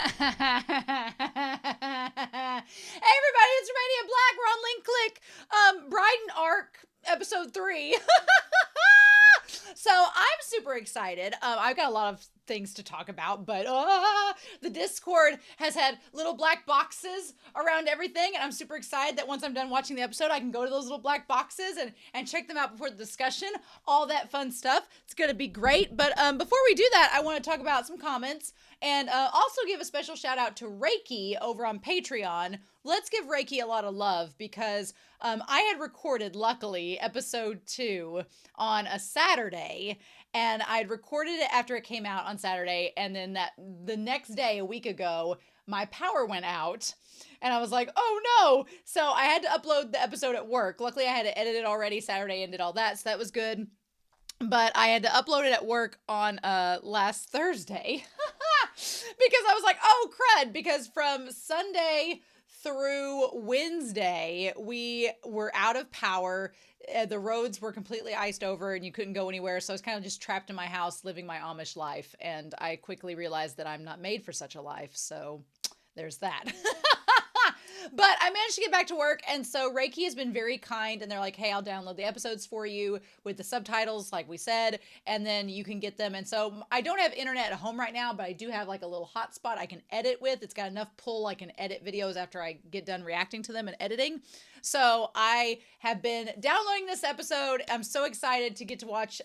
everybody, it's Romania Black. We're on Link Click. Bridon arc, episode 3. So I'm super excited. I've got a lot of things to talk about, but the Discord has had little black boxes around everything, and I'm super excited that once I'm done watching the episode, I can go to those little black boxes and check them out before the discussion. All that fun stuff. It's going to be great. But before we do that, I want to talk about some comments and also give a special shout out to Reiki over on Patreon. Let's give Reiki a lot of love because I had recorded, luckily, episode 2 on a Saturday, and I'd recorded it after it came out on Saturday, and then the next day, a week ago, my power went out, and I was like, oh no! So I had to upload the episode at work. Luckily, I had to edit it already Saturday and did all that, so that was good. But I had to upload it at work on last Thursday because I was like, oh crud, because from Sunday through Wednesday, we were out of power. The roads were completely iced over and you couldn't go anywhere. So I was kind of just trapped in my house living my Amish life. And I quickly realized that I'm not made for such a life. So there's that. But I managed to get back to work, and so Reiki has been very kind, and they're like, hey, I'll download the episodes for you with the subtitles, like we said, and then you can get them. And so I don't have internet at home right now, but I do have like a little hotspot I can edit with. It's got enough pull I can edit videos after I get done reacting to them and editing. So I have been downloading this episode. I'm so excited to get to watch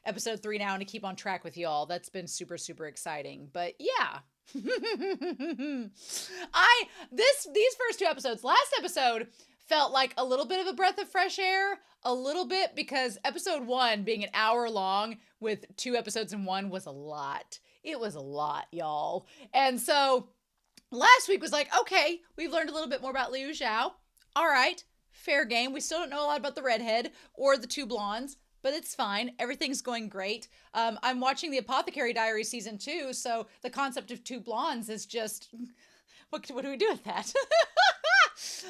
episode 3 now and to keep on track with y'all. That's been super, super exciting. But yeah. These first 2 episodes, last episode felt like a little bit of a breath of fresh air, a little bit, because episode 1 being an hour long with 2 episodes in one was a lot. It was a lot, y'all. And so last week was like, okay, we've learned a little bit more about Liu Zhao. All right, fair game. We still don't know a lot about the redhead or the 2 blondes, but it's fine. Everything's going great. I'm watching the Apothecary Diary season 2, so the concept of 2 blondes is just, what do we do with that?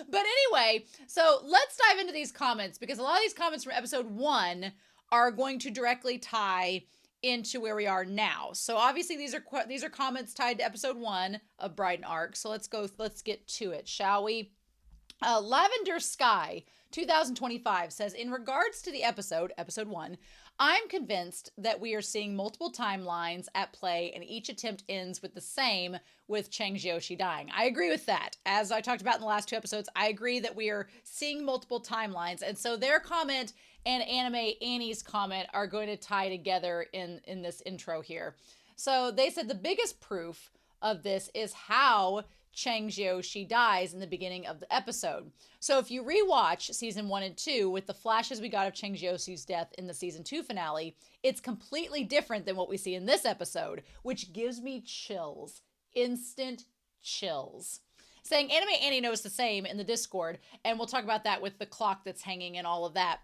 But anyway, so let's dive into these comments, because a lot of these comments from episode 1 are going to directly tie into where we are now. So obviously these are comments tied to episode 1 of Bridon arc. So let's get to it, shall we? Lavender Sky 2025 says, in regards to the episode 1, I'm convinced that we are seeing multiple timelines at play and each attempt ends with the same, with Chang Jiushi dying. I agree with that. As I talked about in the last 2 episodes, I agree that we are seeing multiple timelines. And so their comment and Anime Annie's comment are going to tie together in this intro here. So they said the biggest proof of this is how Chang Jiushi dies in the beginning of the episode. So if you rewatch season 1 and 2 with the flashes we got of Chang Jiushi's death in the season 2 finale, it's completely different than what we see in this episode, which gives me chills. Instant chills. Saying Anime Annie knows the same in the Discord, and we'll talk about that with the clock that's hanging and all of that.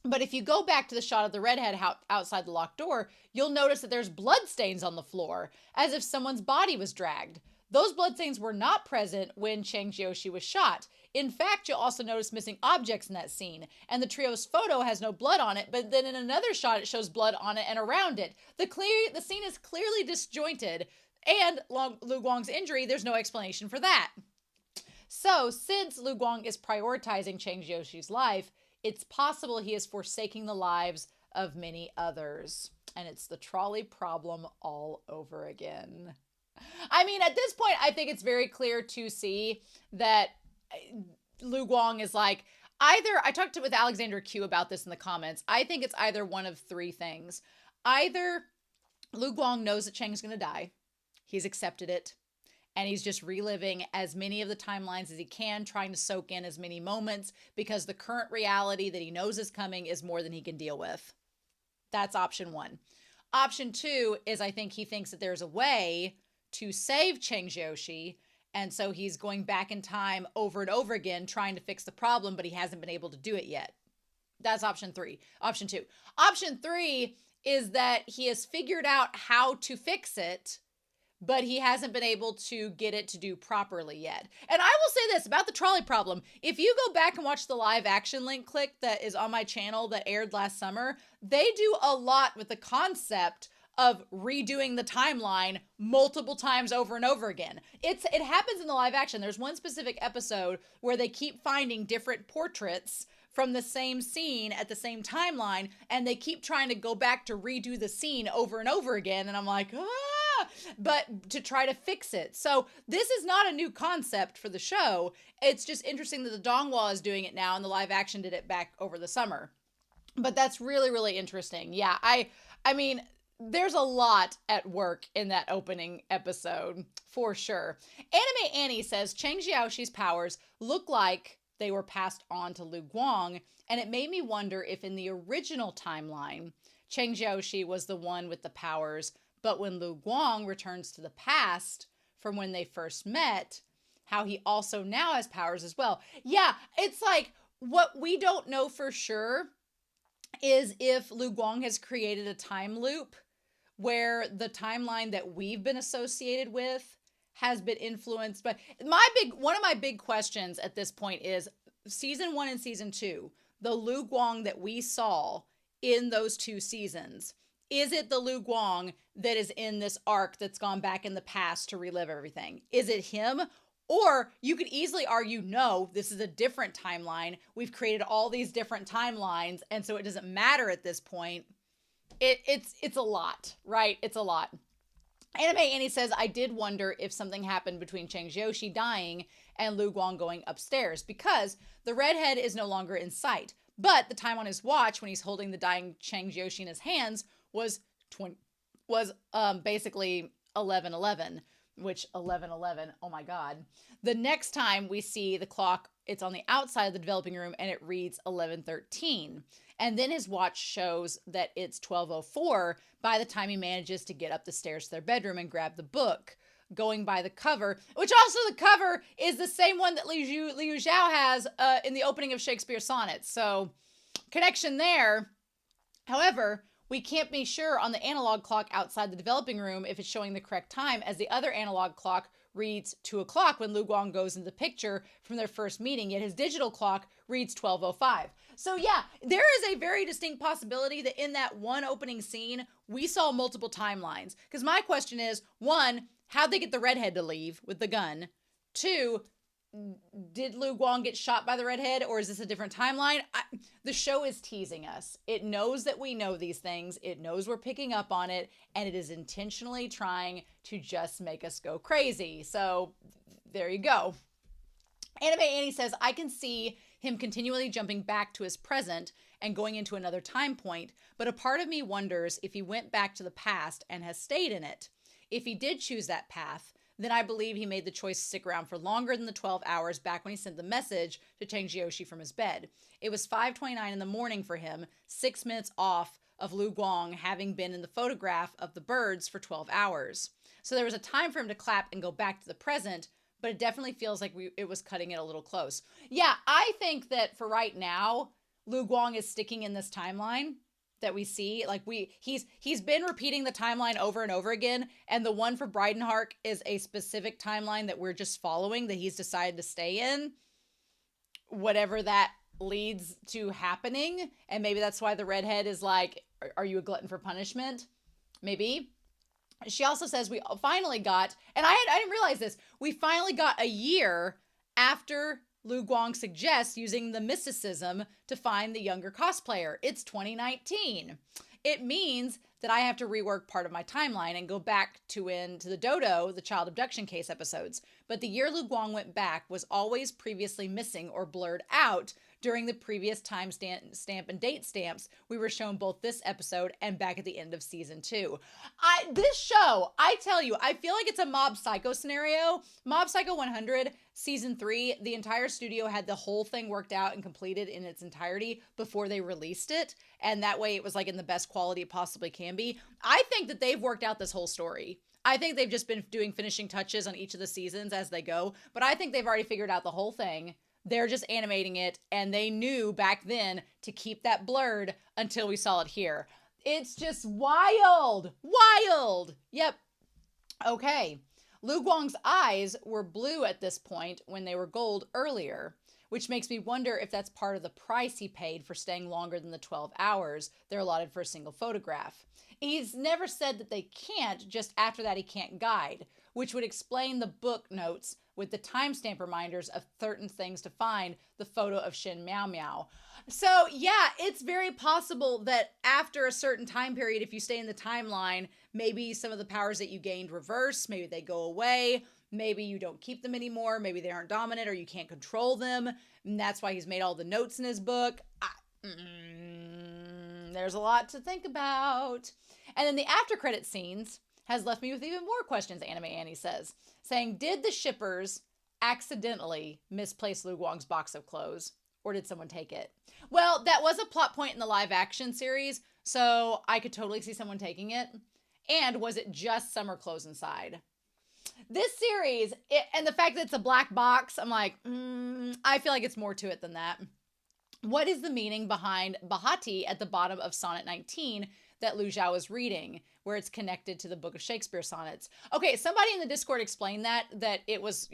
But if you go back to the shot of the redhead outside the locked door, you'll notice that there's bloodstains on the floor, as if someone's body was dragged. Those bloodstains were not present when Chang Jiushi was shot. In fact, you'll also notice missing objects in that scene, and the trio's photo has no blood on it, but then in another shot it shows blood on it and around it. The scene is clearly disjointed, and Lu Guang's injury, there's no explanation for that. So, since Lu Guang is prioritizing Chang Jiushi's life, it's possible he is forsaking the lives of many others. And it's the trolley problem all over again. I mean, at this point, I think it's very clear to see that Lu Guang is like, either, I talked with Alexander Q about this in the comments, I think it's either one of 3 things. Either Lu Guang knows that Chang's going to die, he's accepted it, and he's just reliving as many of the timelines as he can, trying to soak in as many moments, because the current reality that he knows is coming is more than he can deal with. That's option 1. Option 2 is I think he thinks that there's a way to save Chang Jiushi, and so he's going back in time over and over again trying to fix the problem, but he hasn't been able to do it yet. That's option 3. Option 2. Option 3 is that he has figured out how to fix it, but he hasn't been able to get it to do properly yet. And I will say this about the trolley problem. If you go back and watch the live action Link Click that is on my channel that aired last summer, they do a lot with the concept of redoing the timeline multiple times over and over again. It happens in the live action. There's one specific episode where they keep finding different portraits from the same scene at the same timeline, and they keep trying to go back to redo the scene over and over again. And I'm like, but to try to fix it. So this is not a new concept for the show. It's just interesting that the Donghua is doing it now and the live action did it back over the summer. But that's really, really interesting. Yeah, I mean, there's a lot at work in that opening episode, for sure. Anime Annie says Cheng Xiaoxi's powers look like they were passed on to Lu Guang, and it made me wonder if in the original timeline, Cheng Xiaoxi was the one with the powers, but when Lu Guang returns to the past from when they first met, how he also now has powers as well. Yeah, it's like what we don't know for sure is if Lu Guang has created a time loop where the timeline that we've been associated with has been influenced. But one of my big questions at this point is season 1 and season 2, the Lu Guang that we saw in those 2 seasons. Is it the Lu Guang that is in this arc that's gone back in the past to relive everything? Is it him? Or you could easily argue, no, this is a different timeline. We've created all these different timelines, and so it doesn't matter at this point. It's a lot, right? It's a lot. Anime Annie says, I did wonder if something happened between Cheng Xiaoxi dying and Lu Guang going upstairs because the redhead is no longer in sight. But the time on his watch when he's holding the dying Cheng Xiaoxi in his hands was basically 11:11, which 11:11, oh my God. The next time we see the clock, it's on the outside of the developing room and it reads 11:13. And then his watch shows that it's 12:04 by the time he manages to get up the stairs to their bedroom and grab the book, going by the cover, which also the cover is the same one that Liu Zhao has in the opening of Shakespeare's Sonnets. So connection there. However, we can't be sure on the analog clock outside the developing room if it's showing the correct time, as the other analog clock reads 2 o'clock when Lu Guang goes into the picture from their first meeting, yet his digital clock reads 12:05. So yeah, there is a very distinct possibility that in that one opening scene, we saw multiple timelines. Because my question is, 1, how'd they get the redhead to leave with the gun? 2, did Lu Guang get shot by the redhead, or is this a different timeline? The show is teasing us. It knows that we know these things. It knows we're picking up on it, and it is intentionally trying to just make us go crazy. So there you go. Anime Annie says, I can see him continually jumping back to his present and going into another time point, but a part of me wonders if he went back to the past and has stayed in it. If he did choose that path, then I believe he made the choice to stick around for longer than the 12 hours back when he sent the message to Cheng Xiaoxi from his bed. It was 5:29 in the morning for him, 6 minutes off of Lu Guang having been in the photograph of the birds for 12 hours. So there was a time for him to clap and go back to the present, but it definitely feels like it was cutting it a little close. Yeah, I think that for right now, Lu Guang is sticking in this timeline that we see. Like he's been repeating the timeline over and over again, and the one for Bridon is a specific timeline that we're just following, that he's decided to stay in, whatever that leads to happening. And maybe that's why the redhead is like, are you a glutton for punishment? Maybe. She also says we finally got, and I didn't realize this, we finally got a year after Lu Guang suggests using the mysticism to find the younger cosplayer. It's 2019. It means that I have to rework part of my timeline and go back to the Dodo, the child abduction case episodes. But the year Lu Guang went back was always previously missing or blurred out during the previous time stamp and date stamps. We were shown both this episode and back at the end of season 2. This show, I tell you, I feel like it's a Mob Psycho scenario. Mob Psycho 100, season 3, the entire studio had the whole thing worked out and completed in its entirety before they released it. And that way it was like in the best quality it possibly can be. I think that they've worked out this whole story. I think they've just been doing finishing touches on each of the seasons as they go. But I think they've already figured out the whole thing. They're just animating it, and they knew back then to keep that blurred until we saw it here. It's just wild. Wild. Yep. Okay. Lu Guang's eyes were blue at this point when they were gold earlier, which makes me wonder if that's part of the price he paid for staying longer than the 12 hours they're allotted for a single photograph. He's never said that they can't, just after that he can't guide, which would explain the book notes with the timestamp reminders of certain things to find the photo of Shin Meow Meow. So yeah, it's very possible that after a certain time period, if you stay in the timeline, maybe some of the powers that you gained reverse, maybe they go away, maybe you don't keep them anymore, maybe they aren't dominant or you can't control them, and that's why he's made all the notes in his book. There's a lot to think about. And then the after credit scenes has left me with even more questions, Anime Annie says, saying, did the shippers accidentally misplace Lu Guang's box of clothes, or did someone take it? Well, that was a plot point in the live action series, so I could totally see someone taking it. And was it just summer clothes inside? This series, and the fact that it's a black box, I'm like, I feel like it's more to it than that. What is the meaning behind Bahati at the bottom of Sonnet 19 that Liu Zhao is reading, where it's connected to the Book of Shakespeare sonnets? Okay, somebody in the Discord explained that it was,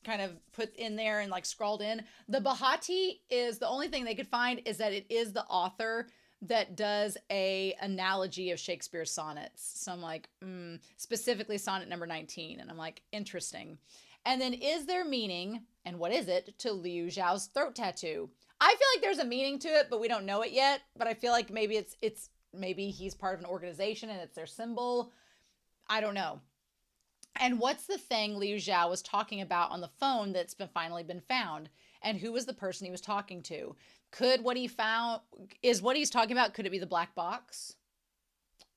kind of put in there and like scrawled in. The Bahati is, the only thing they could find is that it is the author that does a analogy of Shakespeare's sonnets. So I'm like, specifically sonnet number 19. And I'm like, interesting. And then is there meaning, and what is it, to Liu Zhao's throat tattoo? I feel like there's a meaning to it, but we don't know it yet. But I feel like maybe it's maybe he's part of an organization and it's their symbol. I don't know. And what's the thing Liu Zhao was talking about on the phone that's finally been found? And who was the person he was talking to? Could what he found, is what he's talking about, could it be the black box?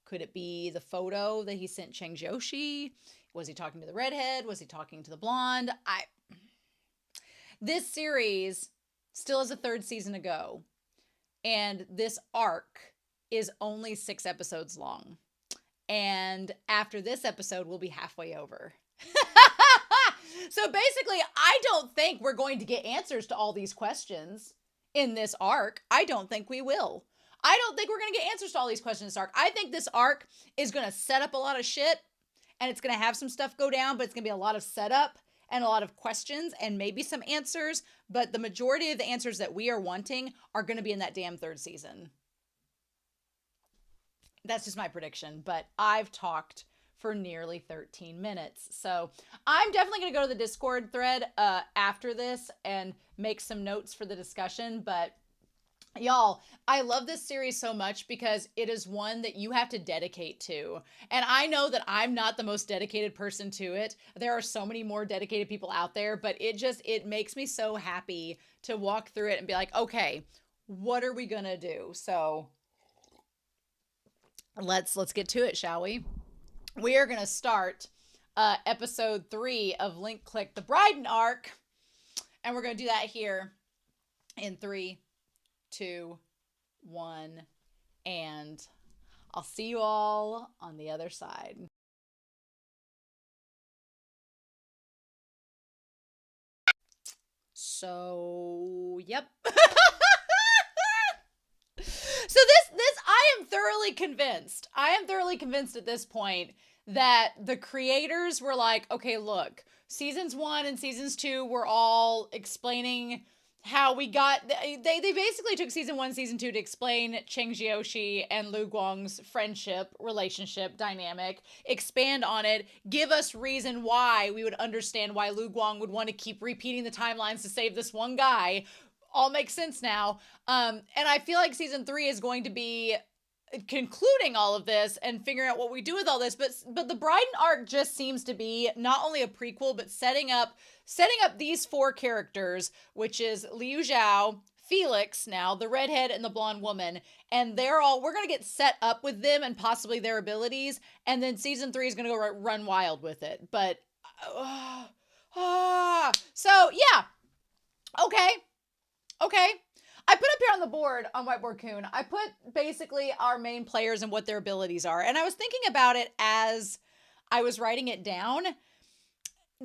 Could it be the photo that he sent Cheng Joshi? Was he talking to the redhead? Was he talking to the blonde? This series still has a third season to go. And this arc is only 6 episodes long. And after this episode, we'll be halfway over. So basically, I don't think we're going to get answers to all these questions in this arc. I don't think we will. I don't think we're going to get answers to all these questions in this arc. I think this arc is going to set up a lot of shit, and it's going to have some stuff go down, but it's going to be a lot of setup and a lot of questions and maybe some answers. But the majority of the answers that we are wanting are going to be in that damn third season. That's just my prediction, but I've talked for nearly 13 minutes. So I'm definitely going to go to the Discord thread after this and make some notes for the discussion. But y'all, I love this series so much because it is one that you have to dedicate to. And I know that I'm not the most dedicated person to it. There are so many more dedicated people out there, but it makes me so happy to walk through it and be like, okay, what are we going to do? So let's get to it, shall we? We are going to start episode 3 of Link Click, the Bridon arc. And we're going to do that here in 3, 2, 1. And I'll see you all on the other side. So, yep. So this I am thoroughly convinced. I am thoroughly convinced at this point that the creators were like, okay, look, seasons 1 and seasons 2 were all explaining how we got, they basically took season 1, season 2 to explain Cheng Jiushi and Lu Guang's friendship, relationship, dynamic, expand on it, give us reason why we would understand why Lu Guang would want to keep repeating the timelines to save this one guy. All makes sense now. And I feel like season 3 is going to be concluding all of this and figuring out what we do with all this. But the Bridon arc just seems to be not only a prequel, but setting up these 4 characters, which is Liu Zhao, Felix now, the redhead and the blonde woman. And we're going to get set up with them and possibly their abilities. And then season 3 is going to go run wild with it. But, so yeah. Okay. I put up here on the board on Whiteboard Coon, I put basically our main players and what their abilities are. And I was thinking about it as I was writing it down.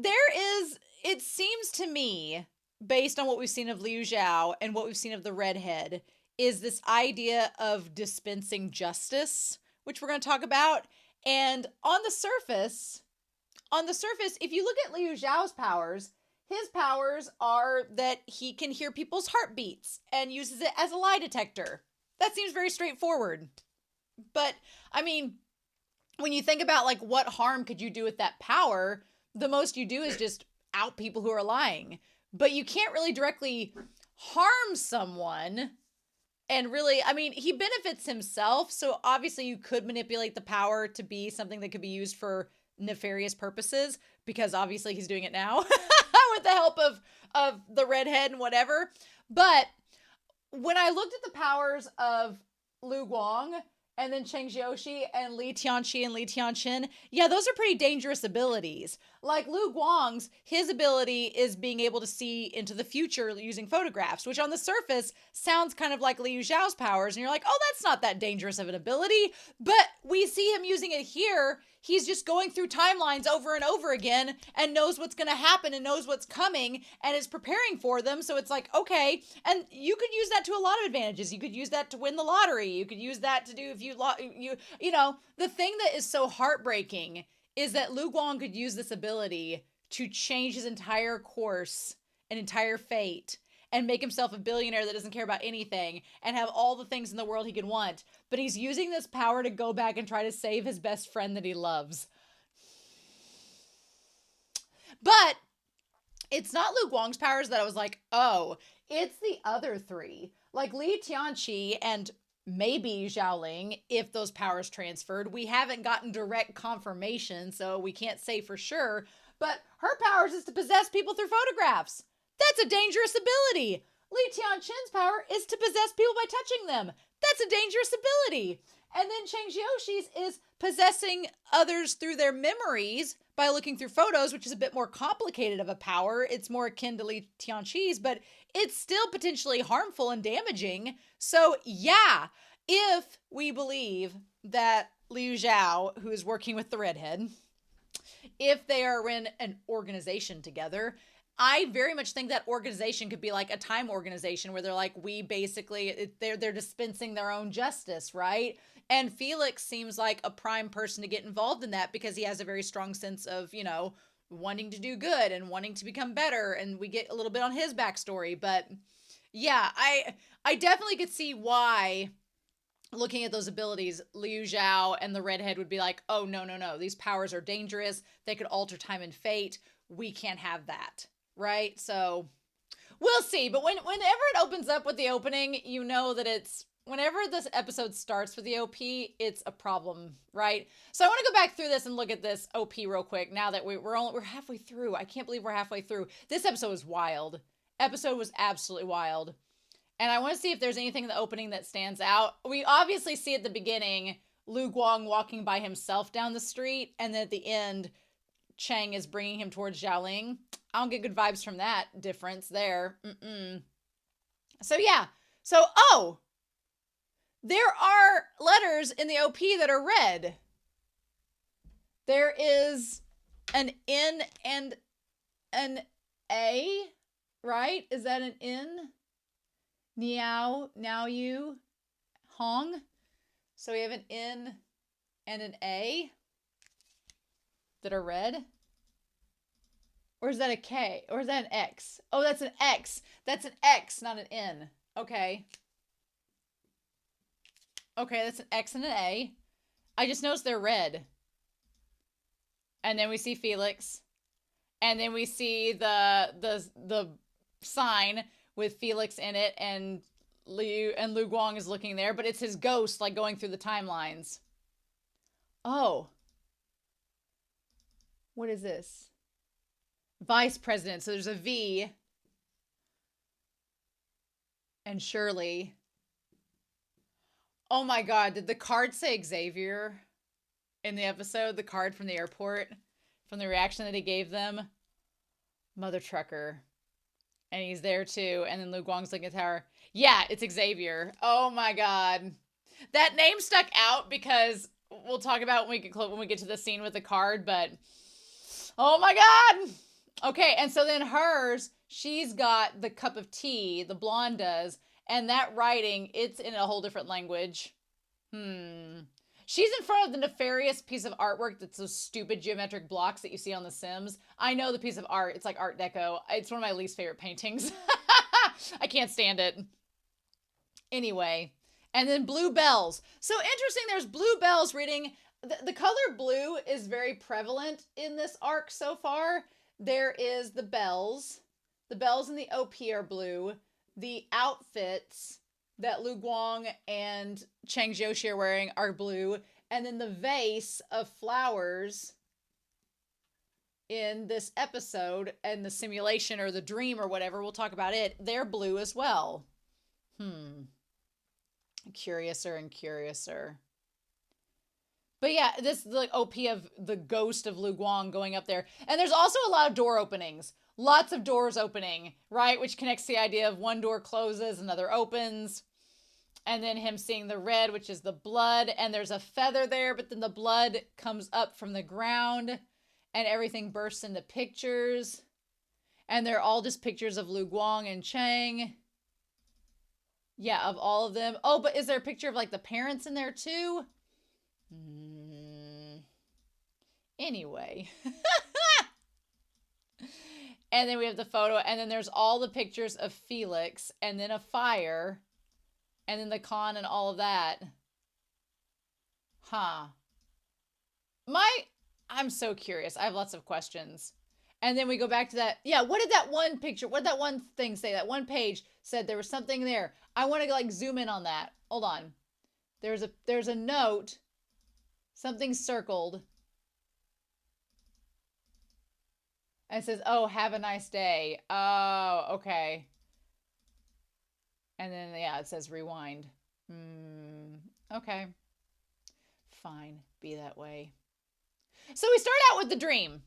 It seems to me, based on what we've seen of Liu Zhao and what we've seen of the redhead, is this idea of dispensing justice, which we're going to talk about. And on the surface, if you look at Liu Zhao's powers, his powers are that he can hear people's heartbeats and uses it as a lie detector. That seems very straightforward. But, I mean, when you think about, like, what harm could you do with that power, the most you do is just out people who are lying. But you can't really directly harm someone. And really, I mean, he benefits himself. So obviously you could manipulate the power to be something that could be used for nefarious purposes, because obviously he's doing it now with the help of the redhead and whatever. But when I looked at the powers of Lu Guang and then Cheng Jiushi and Li Tianqi and Li Tianqin, yeah, those are pretty dangerous abilities. Like Lu Guang's, his ability is being able to see into the future using photographs, which on the surface sounds kind of like Liu Xiao's powers. And you're like, oh, that's not that dangerous of an ability. But we see him using it here. He's just going through timelines over and over again and knows what's going to happen and knows what's coming and is preparing for them. So it's like, okay. And you could use that to a lot of advantages. You could use that to win the lottery. You could use that to do if you know, the thing that is so heartbreaking is that Lu Guang could use this ability to change his entire course and entire fate and make himself a billionaire that doesn't care about anything and have all the things in the world he could want. But he's using this power to go back and try to save his best friend that he loves. But it's not Lu Guang's powers that I was like, oh, it's the other three. Like Li Tianqi and maybe Xiaoling, if those powers transferred. We haven't gotten direct confirmation, so we can't say for sure. But her powers is to possess people through photographs. That's a dangerous ability. Li Tianqin's power is to possess people by touching them. That's a dangerous ability. And then Cheng Jiushi's is possessing others through their memories by looking through photos, which is a bit more complicated of a power. It's more akin to Li Tianqi's, but it's still potentially harmful and damaging. So yeah, if we believe that Liu Xiao, who is working with the redhead, if they are in an organization together, I very much think that organization could be like a time organization where they're like, we basically, they're dispensing their own justice, right? And Felix seems like a prime person to get involved in that because he has a very strong sense of, you know, wanting to do good and wanting to become better. And we get a little bit on his backstory. But yeah, I definitely could see why, looking at those abilities, Liu Xiao and the redhead would be like, oh, no. These powers are dangerous. They could alter time and fate. We can't have that. Right? So we'll see. But whenever it opens up with the opening, you know that it's, whenever this episode starts with the OP, it's a problem, right? So I want to go back through this and look at this OP real quick now that we're halfway through. I can't believe we're halfway through. This episode was wild. Episode was absolutely wild. And I want to see if there's anything in the opening that stands out. We obviously see at the beginning Lu Guang walking by himself down the street, and then at the end, Cheng is bringing him towards Xiaoling. I don't get good vibes from that difference there. So yeah. So, oh, there are letters in the OP that are red. There is an N and an A, right? Is that an N? Niao, now you, Hong. So we have an N and an A that are red. Or is that a K? Or is that an X? Oh, that's an X. That's an X, not an N. Okay. Okay, that's an X and an A. I just noticed they're red. And then we see Felix. And then we see the sign with Felix in it, and Lu Guang is looking there, but it's his ghost, like, going through the timelines. Oh. What is this? Vice President. So there's a V. And Shirley. Oh my God. Did the card say Xavier in the episode? The card from the airport? From the reaction that he gave them? Mother trucker. And he's there too. And then Lu Guang's looking at the tower. Yeah, it's Xavier. Oh my God. That name stuck out because we'll talk about when we get to the scene with the card, but oh my God. Okay, and so then hers, she's got the cup of tea, the blonde does, and that writing, it's in a whole different language. She's in front of the nefarious piece of artwork that's those stupid geometric blocks that you see on The Sims. I know the piece of art. It's like Art Deco. It's one of my least favorite paintings. I can't stand it. Anyway, and then blue bells. So interesting, there's blue bells reading. The color blue is very prevalent in this arc so far. There is the bells. The bells in the OP are blue. The outfits that Lu Guang and Cheng Jiuxi are wearing are blue. And then the vase of flowers in this episode and the simulation or the dream or whatever, we'll talk about it, they're blue as well. Curiouser and curiouser. But yeah, this is the OP of the ghost of Lu Guang going up there. And there's also a lot of door openings. Lots of doors opening, right? Which connects the idea of one door closes, another opens. And then him seeing the red, which is the blood. And there's a feather there, but then the blood comes up from the ground. And everything bursts into pictures. And they're all just pictures of Lu Guang and Cheng. Yeah, of all of them. Oh, but is there a picture of like the parents in there too? Anyway. And then we have the photo, and then there's all the pictures of Felix, and then a fire, and then the con and all of that. I'm so curious. I have lots of questions. And then we go back to that. Yeah, what did that one picture, what did that one thing say? That one page said there was something there. I want to like zoom in on that. Hold on. There's a note. Something circled. And it says, oh, have a nice day. Oh, okay. And then, yeah, it says rewind. Okay. Fine. Be that way. So we start out with the dream.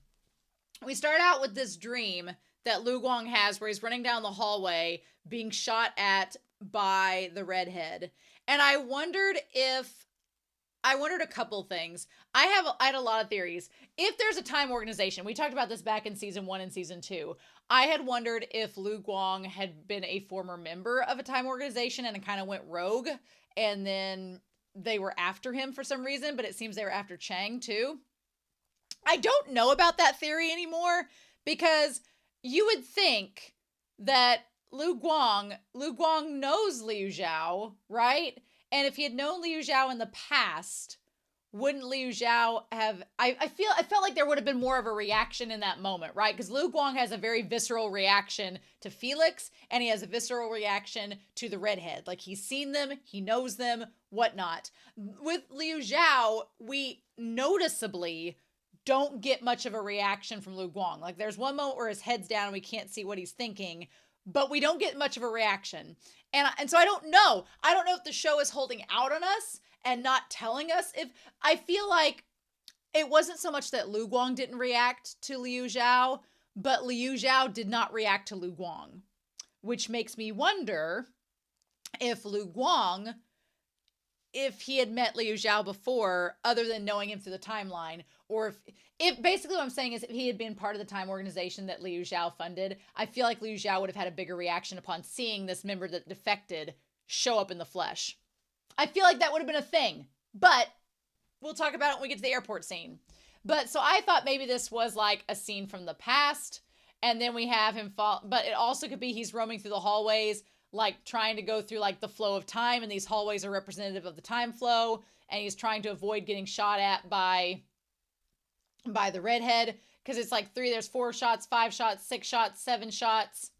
We start out with this dream that Lu Guang has where he's running down the hallway being shot at by the redhead. And I wondered a couple things. I had a lot of theories. If there's a time organization, we talked about this back in season 1 and season 2. I had wondered if Lu Guang had been a former member of a time organization and it kind of went rogue. And then they were after him for some reason, but it seems they were after Cheng too. I don't know about that theory anymore because you would think that Lu Guang knows Liu Xiao, right? And if he had known Liu Xiao in the past, wouldn't Liu Xiao have... I felt like there would have been more of a reaction in that moment, right? Because Lu Guang has a very visceral reaction to Felix, and he has a visceral reaction to the redhead. Like, he's seen them, he knows them, whatnot. With Liu Xiao, we noticeably don't get much of a reaction from Lu Guang. Like, there's one moment where his head's down and we can't see what he's thinking, but we don't get much of a reaction. And so I don't know. I don't know if the show is holding out on us and not telling us. If I feel like it wasn't so much that Lu Guang didn't react to Liu Xiao, but Liu Xiao did not react to Lu Guang, which makes me wonder if Lu Guang, if he had met Liu Xiao before, other than knowing him through the timeline, or if basically what I'm saying is if he had been part of the time organization that Liu Xiao funded, I feel like Liu Xiao would have had a bigger reaction upon seeing this member that defected show up in the flesh. I feel like that would have been a thing, but we'll talk about it when we get to the airport scene. But so I thought maybe this was like a scene from the past, and then we have him fall, but it also could be he's roaming through the hallways, like trying to go through like the flow of time, and these hallways are representative of the time flow, and he's trying to avoid getting shot at by the redhead, because it's like there's 4 shots, 5 shots, 6 shots, 7 shots.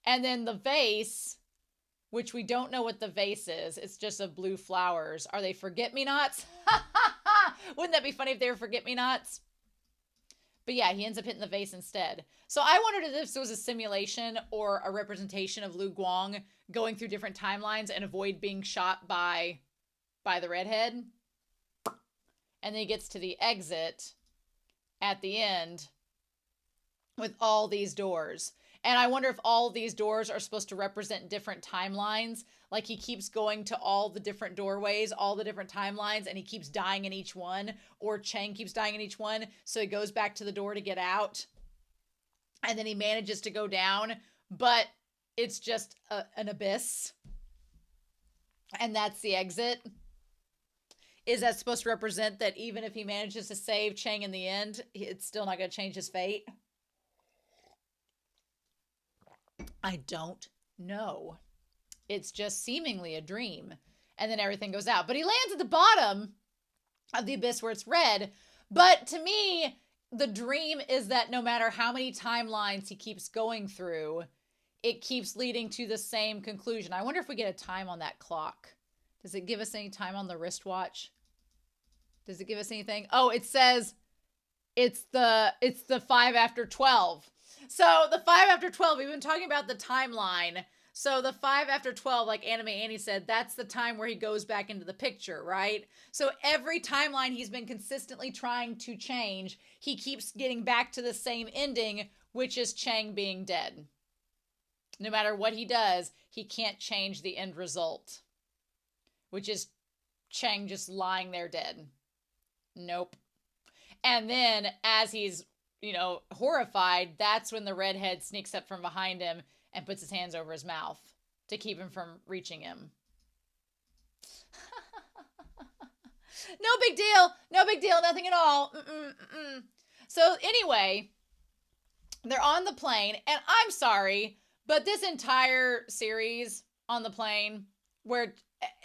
And then the vase, which we don't know what the vase is. It's just of blue flowers. Are they forget-me-nots? Wouldn't that be funny if they were forget-me-nots? But yeah, he ends up hitting the vase instead. So I wondered if this was a simulation or a representation of Lu Guang going through different timelines and avoid being shot by the redhead. And then he gets to the exit at the end with all these doors. And I wonder if all these doors are supposed to represent different timelines. Like he keeps going to all the different doorways, all the different timelines, and he keeps dying in each one. Or Cheng keeps dying in each one. So he goes back to the door to get out. And then he manages to go down. But it's just an abyss. And that's the exit. is that supposed to represent that even if he manages to save Chang in the end, it's still not going to change his fate? I don't know. It's just seemingly a dream. And then everything goes out. But he lands at the bottom of the abyss where it's red. But to me, the dream is that no matter how many timelines he keeps going through, it keeps leading to the same conclusion. I wonder if we get a time on that clock. Does it give us any time on the wristwatch? Does it give us anything? Oh, it says it's the 5 after 12. So the 5 after 12, we've been talking about the timeline. So the 5 after 12, like Anime Annie said, that's the time where he goes back into the picture, right? So every timeline he's been consistently trying to change, he keeps getting back to the same ending, which is Chang being dead. No matter what he does, he can't change the end result, which is Chang just lying there dead. Nope. And then as he's, horrified, that's when the redhead sneaks up from behind him and puts his hands over his mouth to keep him from reaching him. No big deal. No big deal. Nothing at all. So anyway, they're on the plane, and I'm sorry, but this entire series on the plane, where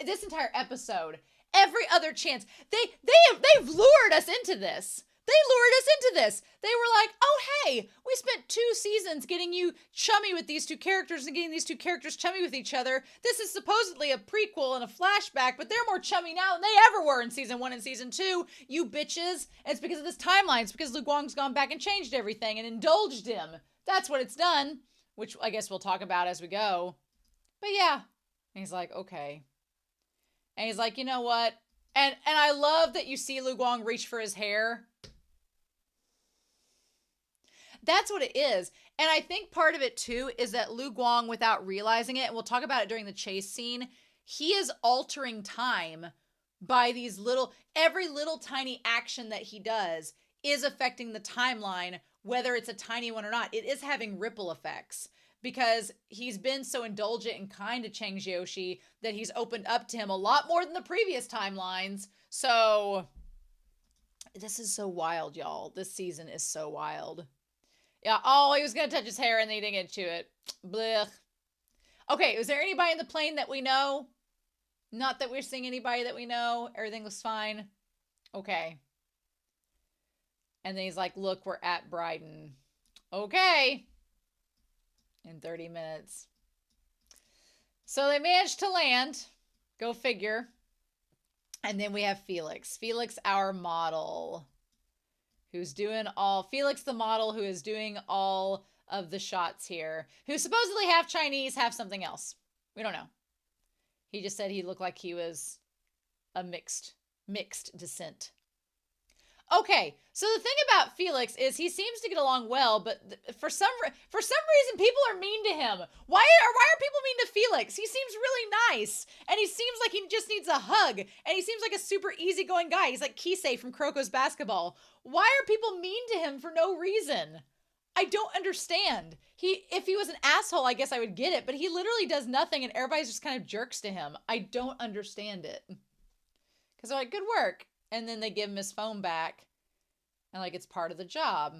this entire episode, every other chance, they've lured us into this. They lured us into this. They were like, oh, hey, we spent 2 seasons getting you chummy with these 2 characters and getting these 2 characters chummy with each other. This is supposedly a prequel and a flashback, but they're more chummy now than they ever were in season 1 and season 2. You bitches. And it's because of this timeline. It's because Lu Guang's gone back and changed everything and indulged him. That's what it's done, which I guess we'll talk about as we go. But yeah. And he's like, okay. And he's like, you know what? And I love that you see Lu Guang reach for his hair. That's what it is. And I think part of it too is that Lu Guang, without realizing it, and we'll talk about it during the chase scene, he is altering time by these every little tiny action that he does is affecting the timeline, whether it's a tiny one or not. It is having ripple effects because he's been so indulgent and kind to Chang Jiushi that he's opened up to him a lot more than the previous timelines. So this is so wild, y'all. This season is so wild. Yeah, oh, he was going to touch his hair and then he didn't get to it. Blech. Okay, is there anybody in the plane that we know? Not that we're seeing anybody that we know. Everything was fine. Okay. And then he's like, look, we're at Bridon. Okay. In 30 minutes. So they managed to land. Go figure. And then we have Felix. Felix, our model. Who's doing Felix the model, who is doing all of the shots here, who's supposedly half Chinese, half something else. We don't know. He just said he looked like he was a mixed descent. Okay, so the thing about Felix is he seems to get along well, but for some reason people are mean to him. Why are people mean to Felix? He seems really nice, and he seems like he just needs a hug, and he seems like a super easygoing guy. He's like Kisei from Kuroko's Basketball. Why are people mean to him for no reason? I don't understand. If he was an asshole, I guess I would get it, but he literally does nothing, and everybody's just kind of jerks to him. I don't understand it. Because they're like, good work. And then they give him his phone back. And like, it's part of the job.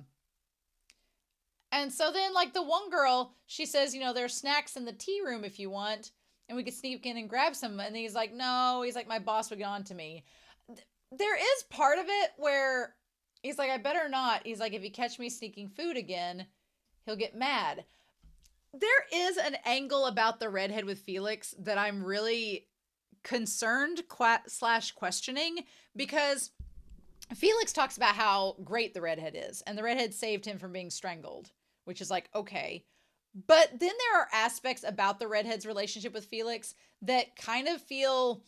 And so then like the one girl, she says, there's snacks in the tea room if you want. And we could sneak in and grab some. And he's like, no. He's like, my boss would get on to me. There is part of it where he's like, I better not. He's like, if you catch me sneaking food again, he'll get mad. There is an angle about the redhead with Felix that I'm really concerned / questioning, because Felix talks about how great the redhead is, and the redhead saved him from being strangled, which is like, okay. But then there are aspects about the redhead's relationship with Felix that kind of feel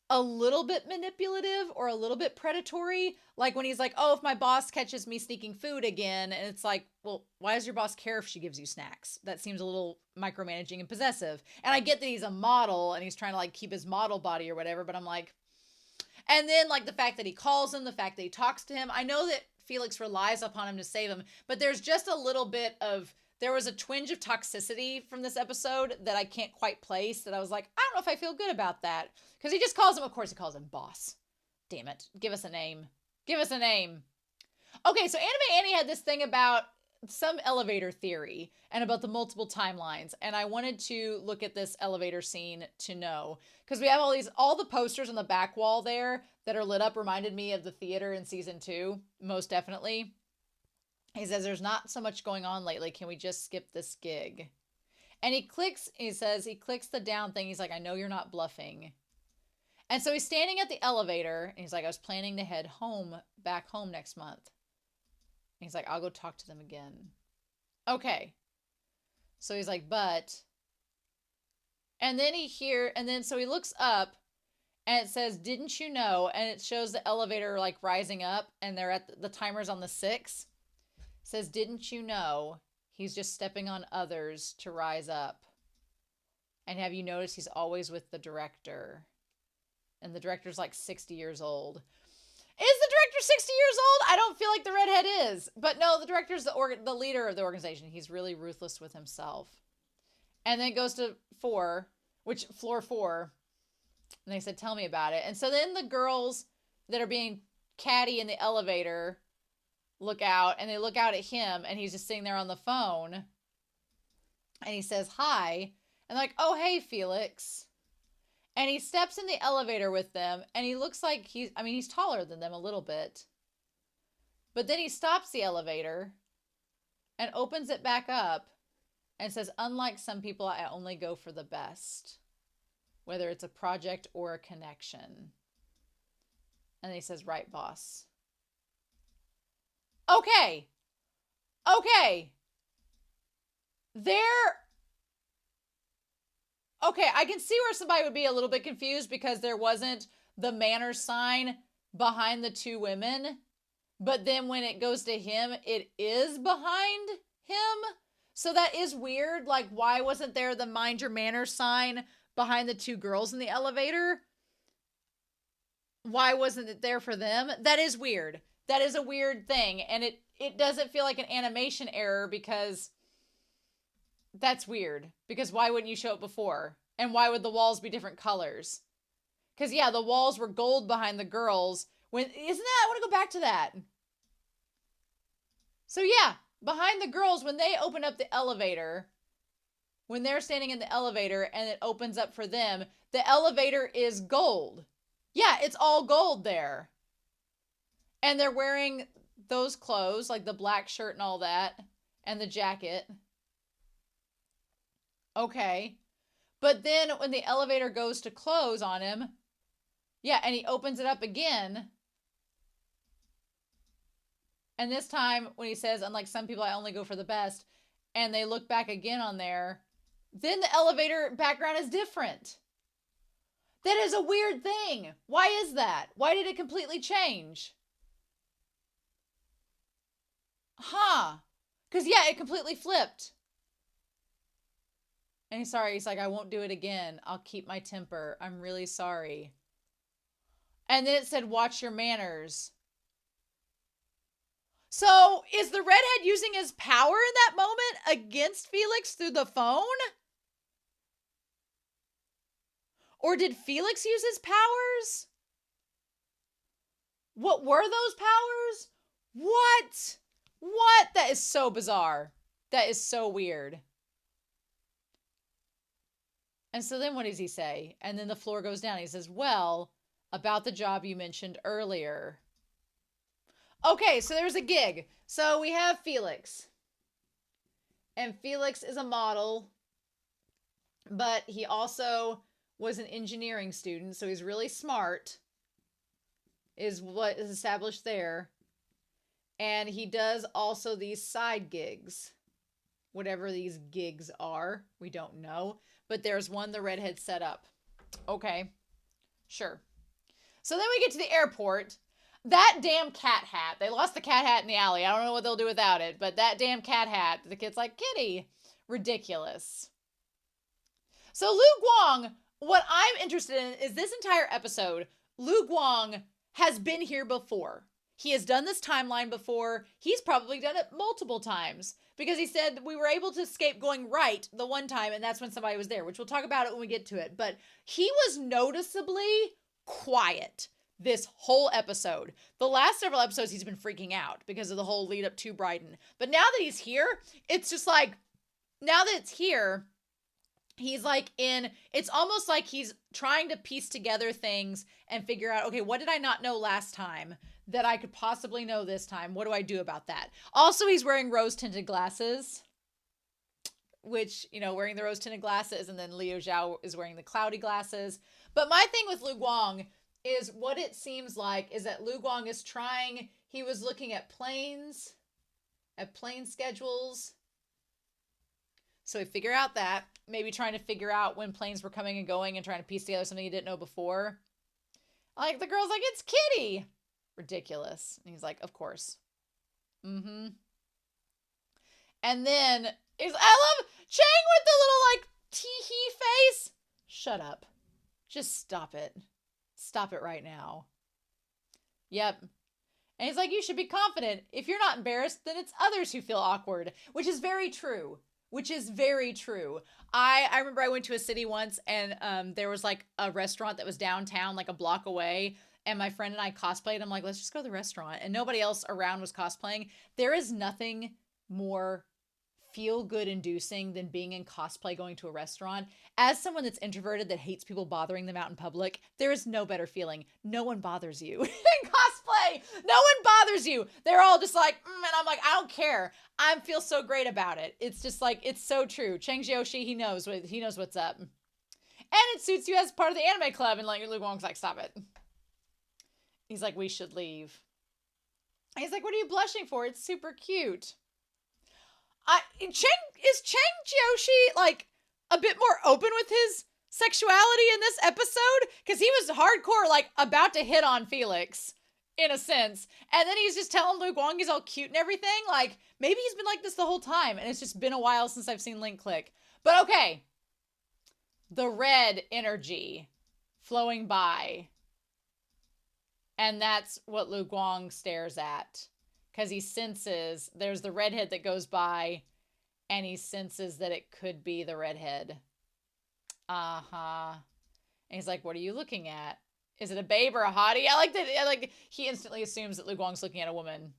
a little bit manipulative or a little bit predatory. Like when he's like, oh, if my boss catches me sneaking food again, and it's like, well, why does your boss care if she gives you snacks? That seems a little micromanaging and possessive. And I get that he's a model and he's trying to like keep his model body or whatever, but I'm like, and then like the fact that he calls him, the fact that he talks to him. I know that Felix relies upon him to save him, but there's just a little bit of, there was a twinge of toxicity from this episode that I can't quite place, that I was like, I don't know if I feel good about that. Because he just calls him, of course he calls him boss. Damn it. Give us a name. Give us a name. Okay, so Anime Annie had this thing about some elevator theory and about the multiple timelines, and I wanted to look at this elevator scene to know, because we have all the posters on the back wall there that are lit up reminded me of the theater in season 2, most definitely. He says there's not so much going on lately, can we just skip this gig? And he clicks the down thing, he's like, I know you're not bluffing. And so he's standing at the elevator, and he's like, I was planning to head back home next month. He's like, I'll go talk to them again. Okay. So he's like, but. And then so he looks up and it says, didn't you know? And it shows the elevator like rising up and they're at the timer's on the 6. It says, didn't you know? He's just stepping on others to rise up. And have you noticed he's always with the director? And the director's like 60 years old. Is the director 60 years old? I don't feel like the redhead is. But no, the director's the leader of the organization. He's really ruthless with himself. And then it goes to floor 4. And they said, tell me about it. And so then the girls that are being catty in the elevator look out. And they look out at him. And he's just sitting there on the phone. And he says, hi. And they're like, oh, hey, Felix. And he steps in the elevator with them, and he looks like he's taller than them a little bit. But then he stops the elevator and opens it back up and says, unlike some people, I only go for the best, whether it's a project or a connection. And he says, right, boss. Okay. Okay, I can see where somebody would be a little bit confused because there wasn't the manners sign behind the 2 women. But then when it goes to him, it is behind him. So that is weird. Like, why wasn't there the mind your manners sign behind the 2 girls in the elevator? Why wasn't it there for them? That is weird. That is a weird thing. And it doesn't feel like an animation error because that's weird. Because why wouldn't you show it before? And why would the walls be different colors? Because, yeah, the walls were gold behind the girls. I want to go back to that. So, yeah, behind the girls, when they open up the elevator, when they're standing in the elevator and it opens up for them, the elevator is gold. Yeah, it's all gold there. And they're wearing those clothes, like the black shirt and all that, and the jacket. Okay. But then when the elevator goes to close on him, yeah, and he opens it up again. And this time when he says, unlike some people, I only go for the best, and they look back again on there, then the elevator background is different. That is a weird thing. Why is that? Why did it completely change? Huh. Because, yeah, it completely flipped. And he's sorry. He's like, I won't do it again. I'll keep my temper. I'm really sorry. And then it said, watch your manners. So is the redhead using his power in that moment against Felix through the phone? Or did Felix use his powers? What were those powers? What? What? That is so bizarre. That is so weird. And so then what does he say? And then the floor goes down. He says, well, about the job you mentioned earlier. Okay, so there's a gig. So we have Felix. And Felix is a model, but he also was an engineering student, so he's really smart, is what is established there. And he does also these side gigs. Whatever these gigs are, we don't know. But there's one the redhead set up. Okay, sure. So then we get to the airport. That damn cat hat. They lost the cat hat in the alley. I don't know what they'll do without it. But that damn cat hat, the kid's like, Kitty. Ridiculous. So Lu Guang, what I'm interested in is this entire episode, Lu Guang has been here before. He has done this timeline before. He's probably done it multiple times. Because he said we were able to escape going right the one time, and that's when somebody was there, which we'll talk about it when we get to it. But he was noticeably quiet this whole episode. The last several episodes, he's been freaking out because of the whole lead up to Bridon. But now that he's here, it's just like, now that it's here, he's like it's almost like he's trying to piece together things and figure out, okay, what did I not know last time that I could possibly know this time? What do I do about that? Also, he's wearing rose-tinted glasses, which, wearing the rose-tinted glasses, and then Liu Zhao is wearing the cloudy glasses. But my thing with Lu Guang is what it seems like is that Lu Guang is he was looking at plane schedules. So he figure out that, maybe trying to figure out when planes were coming and going and trying to piece together something he didn't know before. Like, the girl's like, it's Kitty. Ridiculous. And he's like, of course. And then I love Chang with the little like tee-hee face. Shut up. Just stop it. Stop it right now. Yep. And he's like, you should be confident. If you're not embarrassed, then it's others who feel awkward, which is very true. I remember I went to a city once and there was like a restaurant that was downtown, like a block away. And my friend and I cosplayed. I'm like, let's just go to the restaurant. And nobody else around was cosplaying. There is nothing more feel-good inducing than being in cosplay going to a restaurant. As someone that's introverted that hates people bothering them out in public, there is no better feeling. No one bothers you in cosplay. No one bothers you. They're all just like, and I'm like, I don't care. I feel so great about it. It's just like, it's so true. Chang Jiushi, he knows what's up. And it suits you as part of the anime club. And like, Lu Guang's like, stop it. He's like, we should leave. And he's like, what are you blushing for? It's super cute. Is Chang Jiushi like a bit more open with his sexuality in this episode? Because he was hardcore, like about to hit on Felix in a sense. And then he's just telling Lu Guang he's all cute and everything. Like, maybe he's been like this the whole time. And it's just been a while since I've seen Link Click. But okay. The red energy flowing by. And that's what Lu Guang stares at. Because he senses there's the redhead that goes by. And he senses that it could be the redhead. And he's like, what are you looking at? Is it a babe or a hottie? I like that. He instantly assumes that Lu Guang's looking at a woman.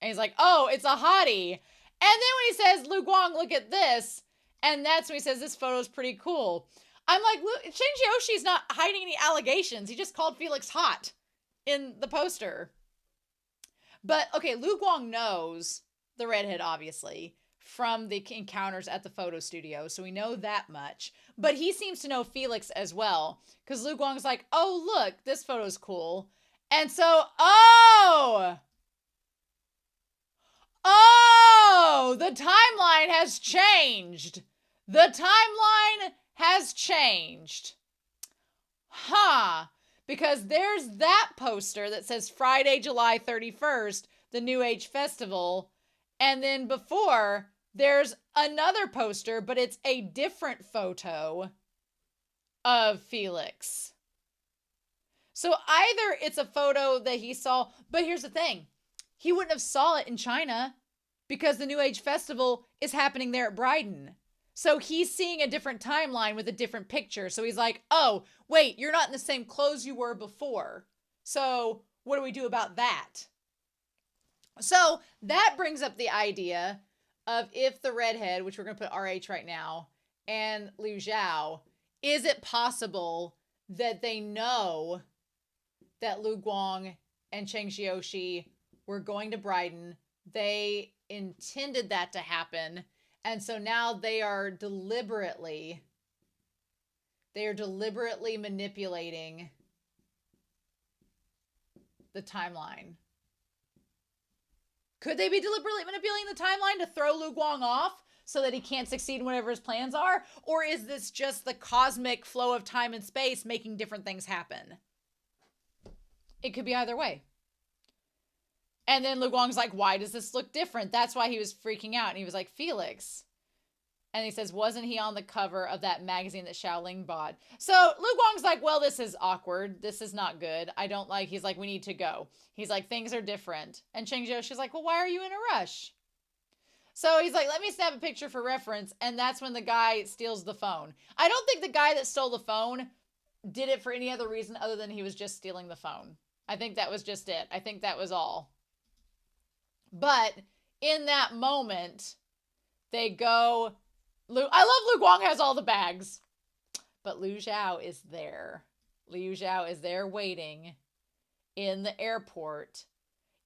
And he's like, oh, it's a hottie. And then when he says, Lu Guang, look at this. And that's when he says, this photo's pretty cool. I'm like, Chang Jiushi's not hiding any allegations. He just called Felix hot in the poster. But, okay, Lu Guang knows the redhead, obviously, from the encounters at the photo studio. So we know that much. But he seems to know Felix as well. Because Lu Guang's like, oh, look, this photo's cool. And so, the timeline has changed. The timeline has changed. Because there's that poster that says Friday, July 31st, the New Age Festival. And then before, there's another poster, but it's a different photo of Felix. So either it's a photo that he saw, but here's the thing. He wouldn't have saw it in China because the New Age Festival is happening there at Bridon. So he's seeing a different timeline with a different picture. So he's like, oh, wait, you're not in the same clothes you were before. So what do we do about that? So that brings up the idea of if the redhead, which we're going to put RH right now, and Liu Zhao, is it possible that they know that Lu Guang and Chang Jiushi were going to Bridon? They intended that to happen. And so now they are deliberately manipulating the timeline. Could they be deliberately manipulating the timeline to throw Lu Guang off so that he can't succeed in whatever his plans are? Or is this just the cosmic flow of time and space making different things happen? It could be either way. And then Lu Guang's like, why does this look different? That's why he was freaking out. And he was like, Felix. And he says, wasn't he on the cover of that magazine that Xiaoling bought? So Lu Guang's like, well, this is awkward. This is not good. He's like, we need to go. He's like, things are different. And Chang Jiushi's like, well, why are you in a rush? So he's like, let me snap a picture for reference. And that's when the guy steals the phone. I don't think the guy that stole the phone did it for any other reason other than he was just stealing the phone. I think that was just it. I think that was all. But in that moment, they go, I love Lu Guang has all the bags, but Liu Xiao is there. Liu Xiao is there waiting in the airport.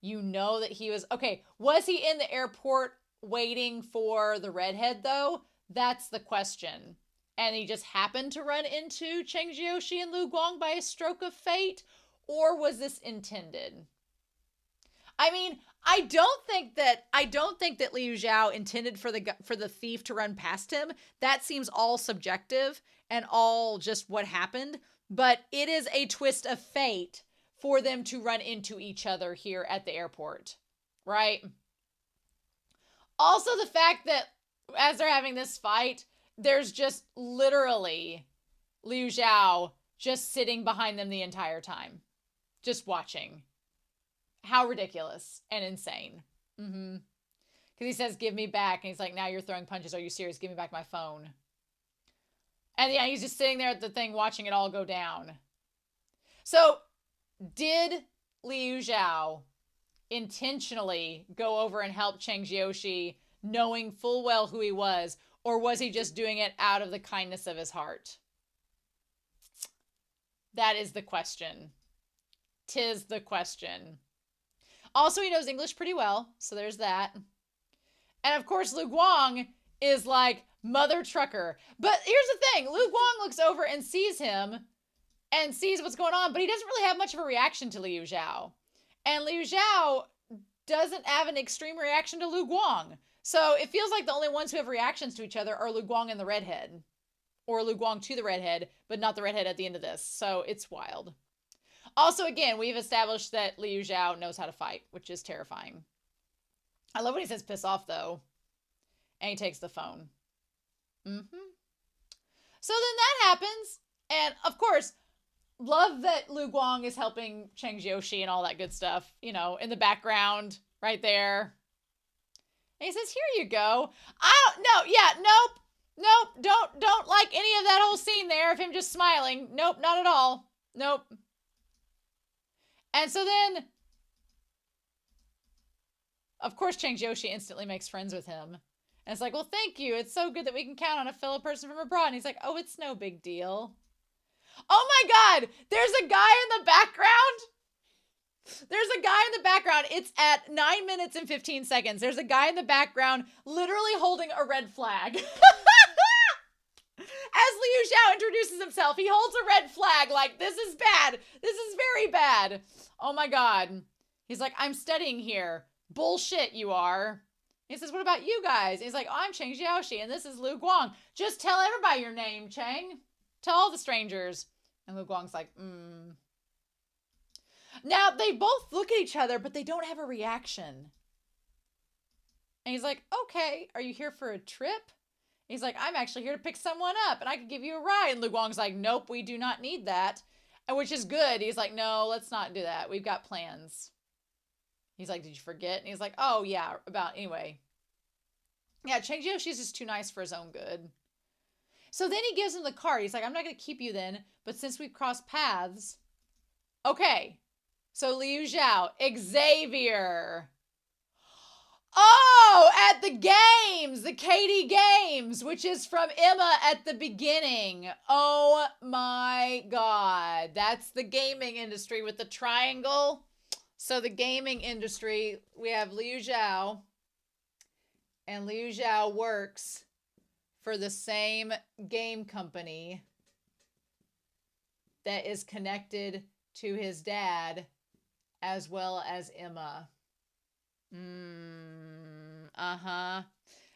You know that he was, okay, was he in the airport waiting for the redhead though? That's the question. And he just happened to run into Cheng Jiushi and Lu Guang by a stroke of fate? Or was this intended? I mean, I don't think that Liu Xiao intended for the thief to run past him. That seems all subjective and all just what happened. But it is a twist of fate for them to run into each other here at the airport, right? Also, the fact that as they're having this fight, there's just literally Liu Xiao just sitting behind them the entire time, just watching. How ridiculous and insane. Because he says, give me back. And he's like, now you're throwing punches. Are you serious? Give me back my phone. And yeah, he's just sitting there at the thing watching it all go down. So did Liu Xiao intentionally go over and help Cheng Jiushi knowing full well who he was? Or was he just doing it out of the kindness of his heart? That is the question. 'Tis the question. Also, he knows English pretty well, so there's that. And of course, Lu Guang is like mother trucker. But here's the thing. Lu Guang looks over and sees him and sees what's going on, but he doesn't really have much of a reaction to Liu Xiao. And Liu Xiao doesn't have an extreme reaction to Lu Guang. So it feels like the only ones who have reactions to each other are Lu Guang and the redhead. Or Lu Guang to the redhead, but not the redhead at the end of this. So it's wild. Also, again, we've established that Liu Xiao knows how to fight, which is terrifying. I love when he says piss off, though. And he takes the phone. So then that happens. And, of course, love that Lu Guang is helping Cheng Jiushi and all that good stuff. You know, in the background, right there. And he says, here you go. Nope, don't like any of that whole scene there of him just smiling. Nope, not at all. Nope. And so then, of course, Cheng Jiushi instantly makes friends with him. And it's like, well, thank you. It's so good that we can count on a fellow person from abroad. And he's like, oh, it's no big deal. Oh my God, there's a guy in the background. It's at 9 minutes and 15 seconds. There's a guy in the background literally holding a red flag. As Liu Xiao introduces himself, he holds a red flag like, this is bad. This is very bad. Oh my God. He's like, I'm studying here. Bullshit, you are. He says, what about you guys? He's like, oh, I'm Cheng Jiushi, and this is Lu Guang. Just tell everybody your name, Cheng. Tell all the strangers. And Lu Guang's like, Now, they both look at each other, but they don't have a reaction. And he's like, okay, are you here for a trip? He's like, I'm actually here to pick someone up, and I could give you a ride. And Lu Guang's like, nope, we do not need that. And which is good. He's like, no, let's not do that. We've got plans. He's like, did you forget? And he's like, oh, yeah, anyway. Yeah, Cheng Jiushi's just too nice for his own good. So then he gives him the card. He's like, I'm not going to keep you then, but since we've crossed paths. Okay, so Liu Xiao, Xavier. Oh, at the games, the Katie Games, which is from Emma at the beginning. Oh my God. That's the gaming industry with the triangle. So the gaming industry, we have Liu Xiao. And Liu Xiao works for the same game company that is connected to his dad as well as Emma.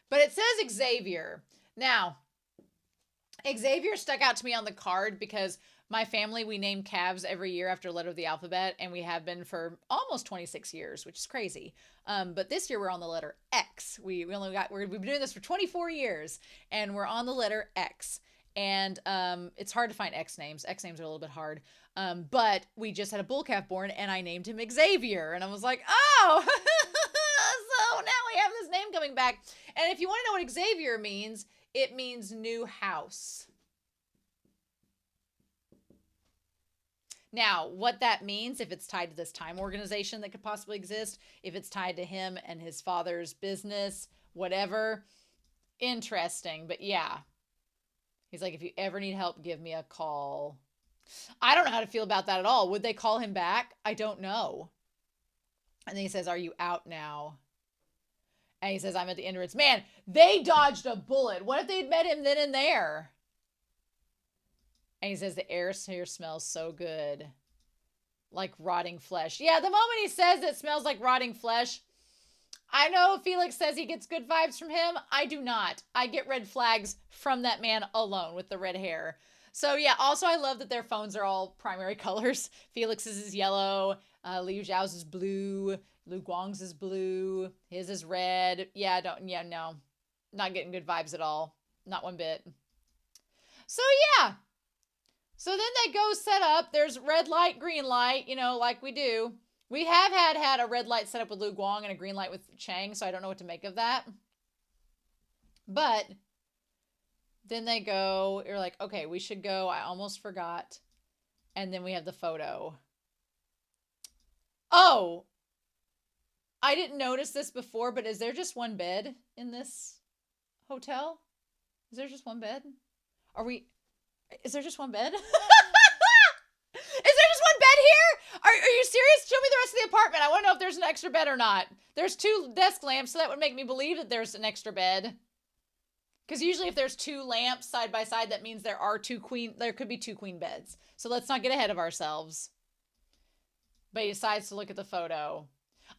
But it says Xavier. Now, Xavier stuck out to me on the card because my family, we name calves every year after a letter of the alphabet, and we have been for almost 26 years, which is crazy. But this year we're on the letter X. We've been doing this for 24 years, and we're on the letter X. And it's hard to find X names. X names are a little bit hard. But we just had a bull calf born, and I named him Xavier. And I was like, oh, so now we have this name coming back. And if you want to know what Xavier means, it means new house. Now, what that means, if it's tied to this time organization that could possibly exist, if it's tied to him and his father's business, whatever, interesting. But yeah, he's like, if you ever need help, give me a call. I don't know how to feel about that at all. Would they call him back? I don't know. And then he says, are you out now? And he says, I'm at the entrance. Man, they dodged a bullet. What if they'd met him then and there? And he says, the air here smells so good. Like rotting flesh. Yeah, the moment he says it smells like rotting flesh, I know Felix says he gets good vibes from him. I do not. I get red flags from that man alone with the red hair. So yeah, also I love that their phones are all primary colors. Felix's is yellow. Liu Zhao's is blue. Lu Guang's is blue. His is red. Yeah, no. Not getting good vibes at all. Not one bit. So yeah. So then they go set up. There's red light, green light, like we do. We have had a red light set up with Lu Guang and a green light with Chang, so I don't know what to make of that. But then they go, you're like, okay, we should go. I almost forgot. And then we have the photo. Oh, I didn't notice this before, but is there just one bed in this hotel? Is there just one bed? Is there just one bed? Is there just one bed here? Are you serious? Show me the rest of the apartment. I want to know if there's an extra bed or not. There's 2 desk lamps, so that would make me believe that there's an extra bed. Because usually if there's 2 lamps side by side, that means there could be 2 queen beds. So let's not get ahead of ourselves. But he decides to look at the photo.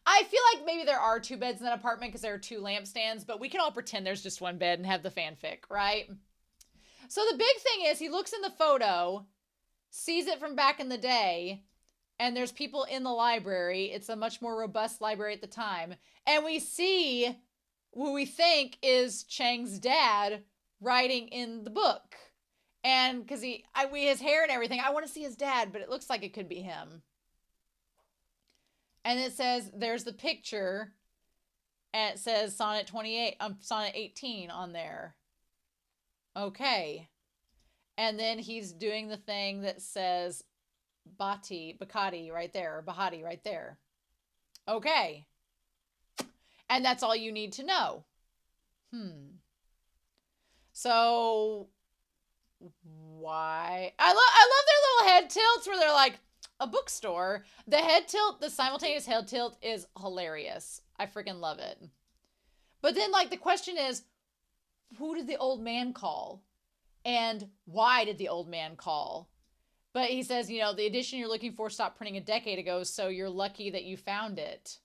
I feel like maybe there are 2 beds in that apartment because there are 2 lampstands, but we can all pretend there's just one bed and have the fanfic, right? So the big thing is he looks in the photo, sees it from back in the day, and there's people in the library. It's a much more robust library at the time. And we see who we think is Chang's dad writing in the book. And because his hair and everything, I want to see his dad, but it looks like it could be him. And it says, there's the picture, and it says Sonnet 18 on there. Okay. And then he's doing the thing that says Bahati right there. Okay. And that's all you need to know. So why? I love their little head tilts where they're like, a bookstore. The simultaneous head tilt is hilarious. I freaking love it. But then the question is, who did the old man call? And why did the old man call? But he says, the edition you're looking for stopped printing a decade ago, so you're lucky that you found it.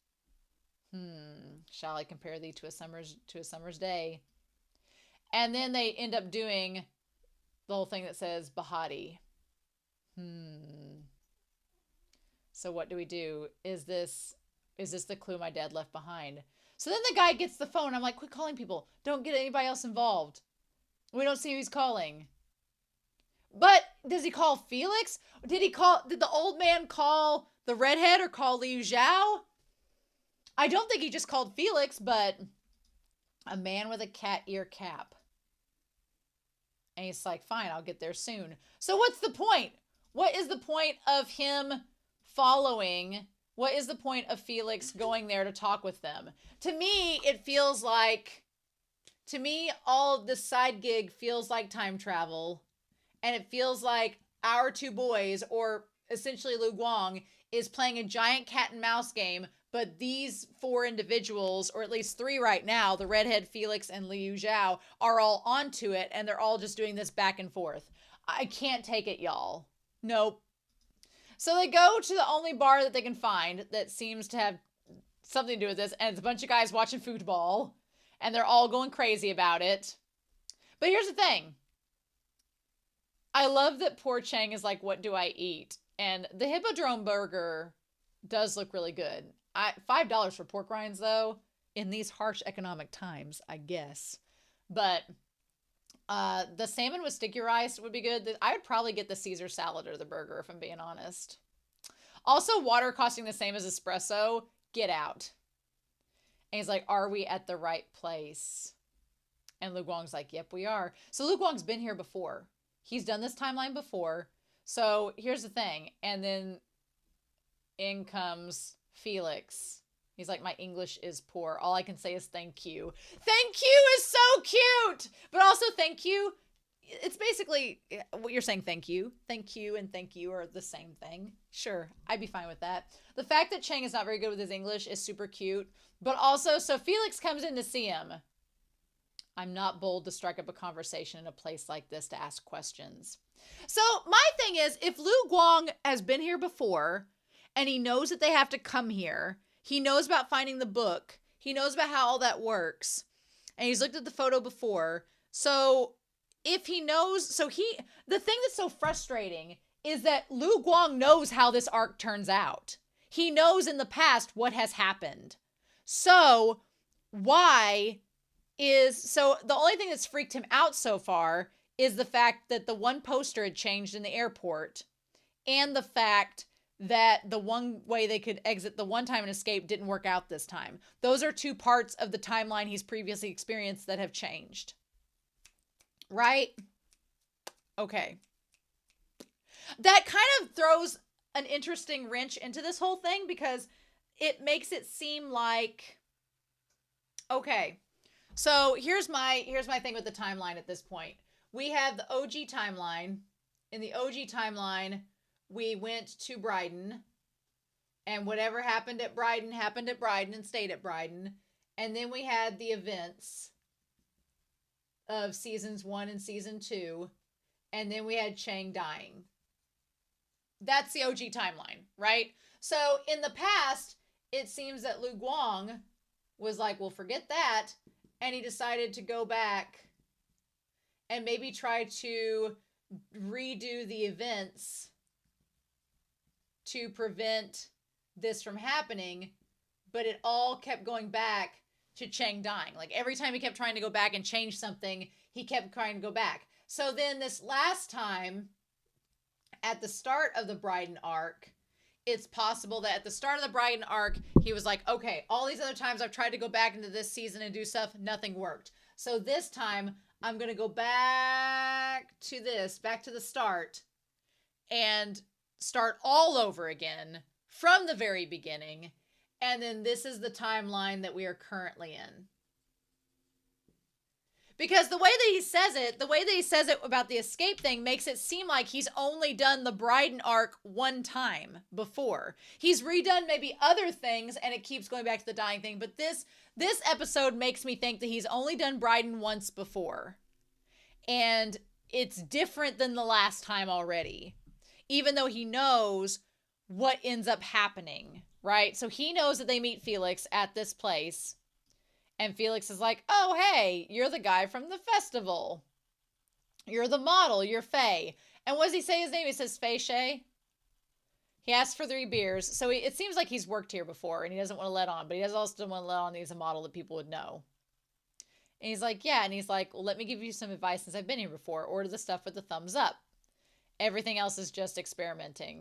Shall I compare thee to a summer's day? And then they end up doing the whole thing that says Bahati. So what do we do? Is this the clue my dad left behind? So then the guy gets the phone. I'm like, quit calling people. Don't get anybody else involved. We don't see who he's calling. But does he call Felix? Did the old man call the redhead or call Liu Zhao? I don't think he just called Felix, but a man with a cat ear cap. And he's like, fine, I'll get there soon. So what's the point? What is the point of him following? What is the point of Felix going there to talk with them? To me, all of this side gig feels like time travel. And it feels like our 2 boys, or essentially Lu Guang, is playing a giant cat and mouse game. But these 4 individuals, or at least 3 right now, the redhead, Felix, and Liu Zhao, are all onto it. And they're all just doing this back and forth. I can't take it, y'all. Nope. So they go to the only bar that they can find that seems to have something to do with this. And it's a bunch of guys watching football. And they're all going crazy about it. But here's the thing. I love that poor Chang is like, what do I eat? And the Hippodrome burger does look really good. $5 for pork rinds, though, in these harsh economic times, I guess. But the salmon with sticky rice would be good. I would probably get the Caesar salad or the burger, if I'm being honest. Also, water costing the same as espresso. Get out. And he's like, are we at the right place? And Lu Guang's like, yep, we are. So Lu Guang's been here before. He's done this timeline before. So here's the thing. And then in comes Felix. He's like, my English is poor. All I can say is thank you. Thank you is so cute. But also thank you. It's basically what you're saying. Thank you. Thank you and thank you are the same thing. Sure. I'd be fine with that. The fact that Chang is not very good with his English is super cute. But also, so Felix comes in to see him. I'm not bold to strike up a conversation in a place like this to ask questions. So my thing is, if Lu Guang has been here before and he knows that they have to come here, he knows about finding the book, he knows about how all that works, and he's looked at the photo before. So if he knows, the thing that's so frustrating is that Lu Guang knows how this arc turns out. He knows in the past what has happened. So the only thing that's freaked him out so far is the fact that the one poster had changed in the airport, and the fact that the one way they could exit the one time and escape didn't work out this time. Those are two parts of the timeline he's previously experienced that have changed. Right? Okay. That kind of throws an interesting wrench into this whole thing because it makes it seem like, okay, so here's my thing with the timeline at this point. We have the OG timeline. In the OG timeline, we went to Bridon, and whatever happened at Bridon and stayed at Bridon. And then we had the events of seasons 1 and season 2, and then we had Chang dying. That's the OG timeline, right? So in the past, it seems that Lu Guang was like, well, forget that, and he decided to go back and maybe try to redo the events to prevent this from happening, but it all kept going back to Chang dying. Like every time he kept trying to go back and change something, he kept trying to go back. So then this last time, at the start of the Bridon arc, it's possible that at the start of the Bridon arc, he was like, okay, all these other times I've tried to go back into this season and do stuff, nothing worked. So this time I'm going to go back to the start, and start all over again from the very beginning. And then this is the timeline that we are currently in. Because the way that he says it about the escape thing makes it seem like he's only done the Bridon arc one time before. He's redone maybe other things and it keeps going back to the dying thing. But this episode makes me think that he's only done Bridon once before. And it's different than the last time already. Even though he knows what ends up happening, right? So he knows that they meet Felix at this place. And Felix is like, oh, hey, you're the guy from the festival. You're the model. You're Faye. And what does he say his name? He says Faye Shay. He asks for 3 beers. So it seems like he's worked here before and he doesn't want to let on. But he doesn't also want to let on that he's a model that people would know. And he's like, yeah. And he's like, well, let me give you some advice since I've been here before. Order the stuff with the thumbs up. Everything else is just experimenting.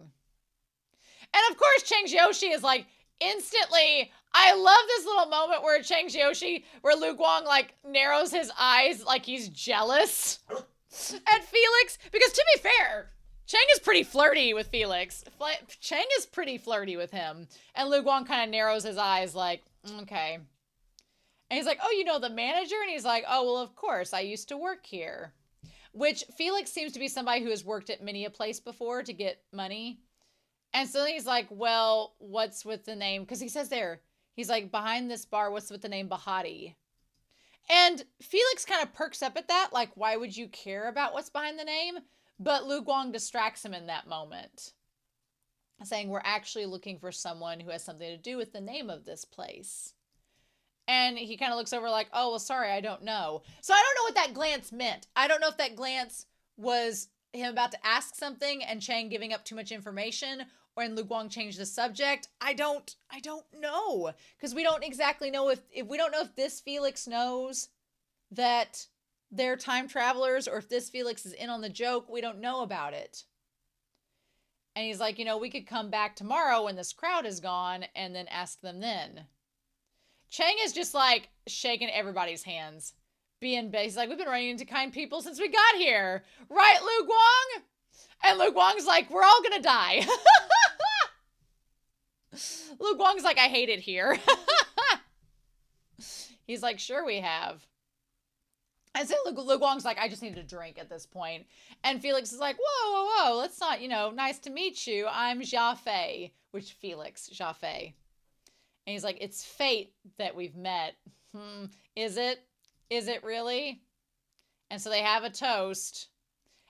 And of course, Chang Xiaoxi is like, instantly, I love this little moment where Chang Xiaoxi, where Lu Guang like narrows his eyes like he's jealous at Felix. Because to be fair, Chang is pretty flirty with Felix. Chang is pretty flirty with him. And Lu Guang kind of narrows his eyes like, okay. And he's like, oh, you know the manager? And he's like, oh, well, of course, I used to work here. Which Felix seems to be somebody who has worked at many a place before to get money. And so he's like, well, what's with the name? Because he says there, he's like, behind this bar, what's with the name Bahati? And Felix kind of perks up at that. Like, why would you care about what's behind the name? But Lu Guang distracts him in that moment, saying, we're actually looking for someone who has something to do with the name of this place. And he kind of looks over like, oh, well, sorry, I don't know. So I don't know what that glance meant. I don't know if that glance was him about to ask something and Chang giving up too much information, or in Lu Guang changed the subject. I don't know. Because we don't exactly know if we don't know if this Felix knows that they're time travelers, or if this Felix is in on the joke. We don't know about it. And he's like, you know, we could come back tomorrow when this crowd is gone and then ask them then. Chang is just like shaking everybody's hands. He's like, we've been running into kind people since we got here. Right, Lu Guang? And Luke Wong's like, we're all gonna die. Luke Wong's like, I hate it here. He's like, sure we have. And so Luke Wong's like, I just need a drink at this point. And Felix is like, whoa, whoa, whoa, let's not, nice to meet you. I'm Jia Fei, which Felix, Jia Fei. And he's like, it's fate that we've met. Is it? Is it really? And so they have a toast.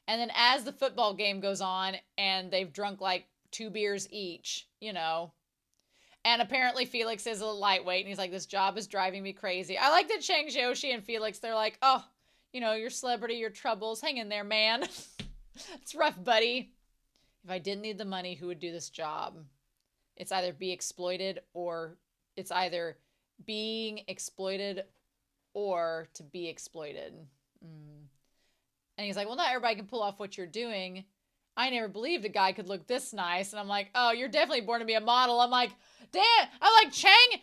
And then as the football game goes on and they've drunk like 2 beers each, and apparently Felix is a lightweight and he's like, this job is driving me crazy. I like that Chang Xiaoxi and Felix, they're like, oh, your celebrity, your troubles, hang in there, man. It's rough, buddy. If I didn't need the money, who would do this job? It's either be exploited or it's either being exploited or to be exploited. And he's like, well, not everybody can pull off what you're doing. I never believed a guy could look this nice. And I'm like, oh, you're definitely born to be a model. I'm like, damn, I'm like, Chang,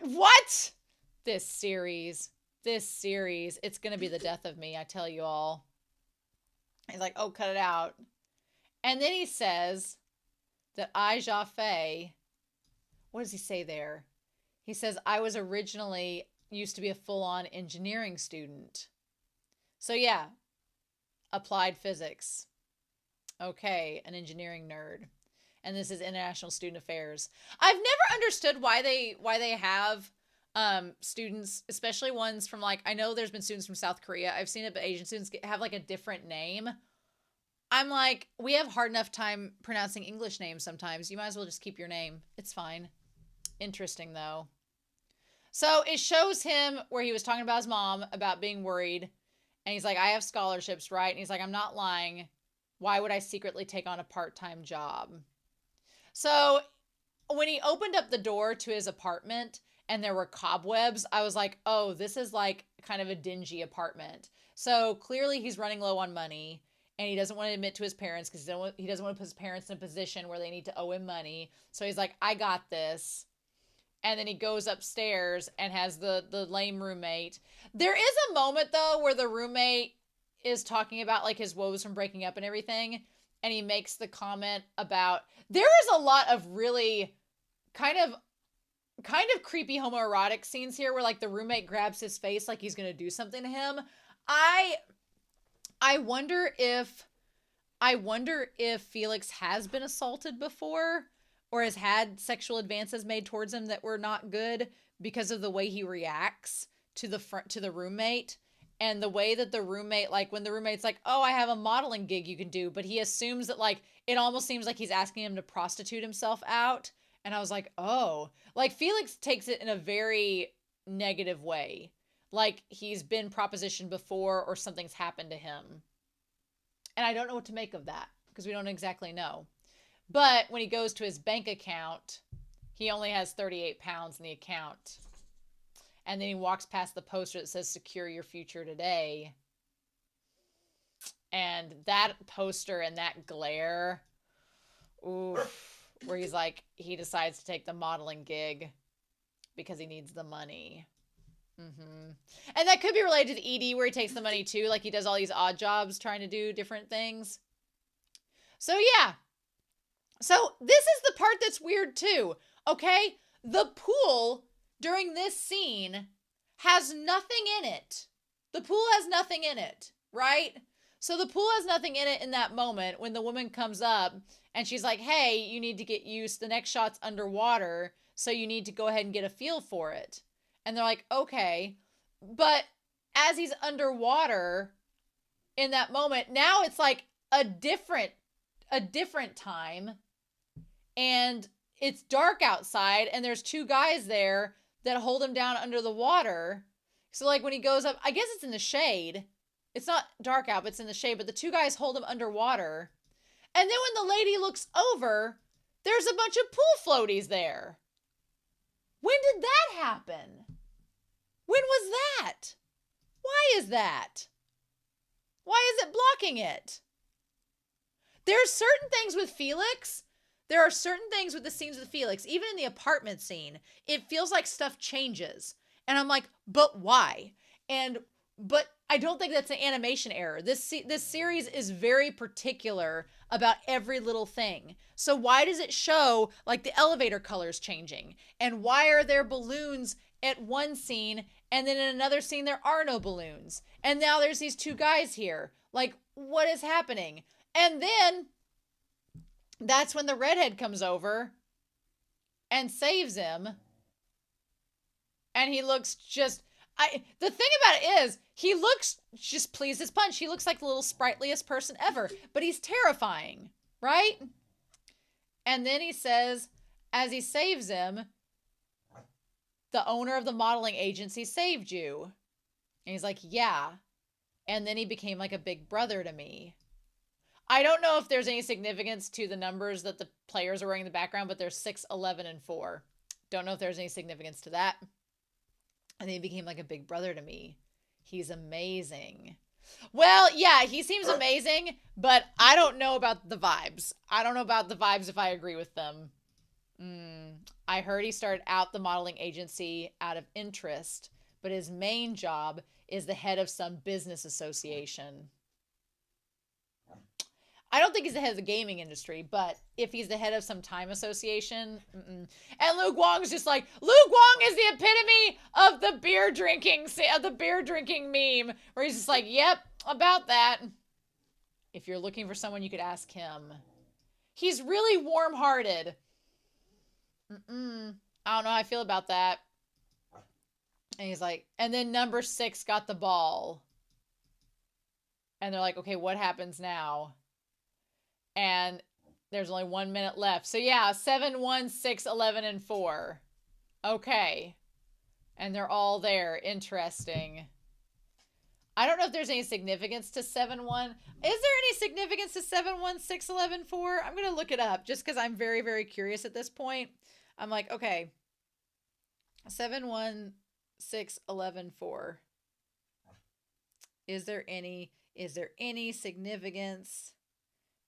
what? This series, it's going to be the death of me, I tell you all. He's like, oh, cut it out. And then he says that Jia Fei, what does he say there? He says, I was originally used to be a full-on engineering student. So yeah, applied physics. Okay, an engineering nerd. And this is International Student Affairs. I've never understood why they have students, especially ones from like, I know there's been students from South Korea. I've seen it, but Asian students have like a different name. I'm like, we have hard enough time pronouncing English names sometimes. You might as well just keep your name. It's fine. Interesting though. So it shows him where he was talking about his mom about being worried. And he's like, I have scholarships, right? And he's like, I'm not lying. Why would I secretly take on a part-time job? So when he opened up the door to his apartment and there were cobwebs, I was like, oh, this is like kind of a dingy apartment. So clearly he's running low on money and he doesn't want to admit to his parents because he doesn't want to put his parents in a position where they need to owe him money. So he's like, I got this. And then he goes upstairs and has the lame roommate. There is a moment, though, where the roommate is talking about, like, his woes from breaking up and everything. And he makes the comment about, there is a lot of really kind of creepy homoerotic scenes here where, like, the roommate grabs his face like he's going to do something to him. I wonder if Felix has been assaulted before or has had sexual advances made towards him that were not good because of the way he reacts to the roommate and the way that the roommate, like when the roommate's like, oh, I have a modeling gig you can do, but he assumes that like, it almost seems like he's asking him to prostitute himself out. And I was like, oh, like Felix takes it in a very negative way. Like he's been propositioned before or something's happened to him. And I don't know what to make of that because we don't exactly know. But when he goes to his bank account, he only has 38 pounds in the account. And then he walks past the poster that says, secure your future today. And that poster and that glare, oof, where he's like, he decides to take the modeling gig because he needs the money. And that could be related to ED where he takes the money too. Like he does all these odd jobs trying to do different things. So yeah. So this is the part that's weird too, okay? The pool during this scene has nothing in it. The pool has nothing in it, right? So the pool has nothing in it in that moment when the woman comes up and she's like, hey, you need to get used. The next shot's underwater, so you need to go ahead and get a feel for it. And they're like, okay. But as he's underwater in that moment, now it's like a different time. And it's dark outside and there's 2 guys there that hold him down under the water. So like when he goes up, I guess it's in the shade. It's not dark out, but it's in the shade. But the 2 guys hold him underwater. And then when the lady looks over, there's a bunch of pool floaties there. When did that happen? When was that? Why is that? Why is it blocking it? There's certain things with Felix. There are certain things with the scenes with Felix, even in the apartment scene, it feels like stuff changes. And I'm like, but why? And but I don't think that's an animation error. This series is very particular about every little thing. So why does it show like the elevator colors changing? And why are there balloons at one scene and then in another scene there are no balloons? And now there's these two guys here. Like, what is happening? And then that's when the redhead comes over and saves him. And he looks just... the thing about it is, he looks just pleased as punch. He looks like the little sprightliest person ever, but he's terrifying, right? And then he says, as he saves him, the owner of the modeling agency saved you. And he's like, yeah. And then he became like a big brother to me. I don't know if there's any significance to the numbers that the players are wearing in the background, but there's 6, 11, and 4. Don't know if there's any significance to that. And then he became like a big brother to me. He's amazing. Well, yeah, he seems amazing, but I don't know about the vibes. I don't know about the vibes if I agree with them. I heard he started out the modeling agency out of interest, but his main job is the head of some business association. I don't think he's the head of the gaming industry, but if he's the head of some time association, And Luke Wong's just like, Luke Wong is the epitome of the beer drinking meme, where he's just like, yep, about that. If you're looking for someone, you could ask him. He's really warm-hearted. I don't know how I feel about that. And he's like, and then number 6 got the ball. And they're like, okay, what happens now? And there's only 1 minute left. So yeah, 7, 1, 6, 11, and 4. Okay. And they're all there. Interesting. I don't know if there's any significance to 7, 1. Is there any significance to 7, 1, 6, 11, 4? I'm going to look it up just because I'm very, very curious at this point. I'm like, okay. 7, 1, 6, 11, 4. Is there any significance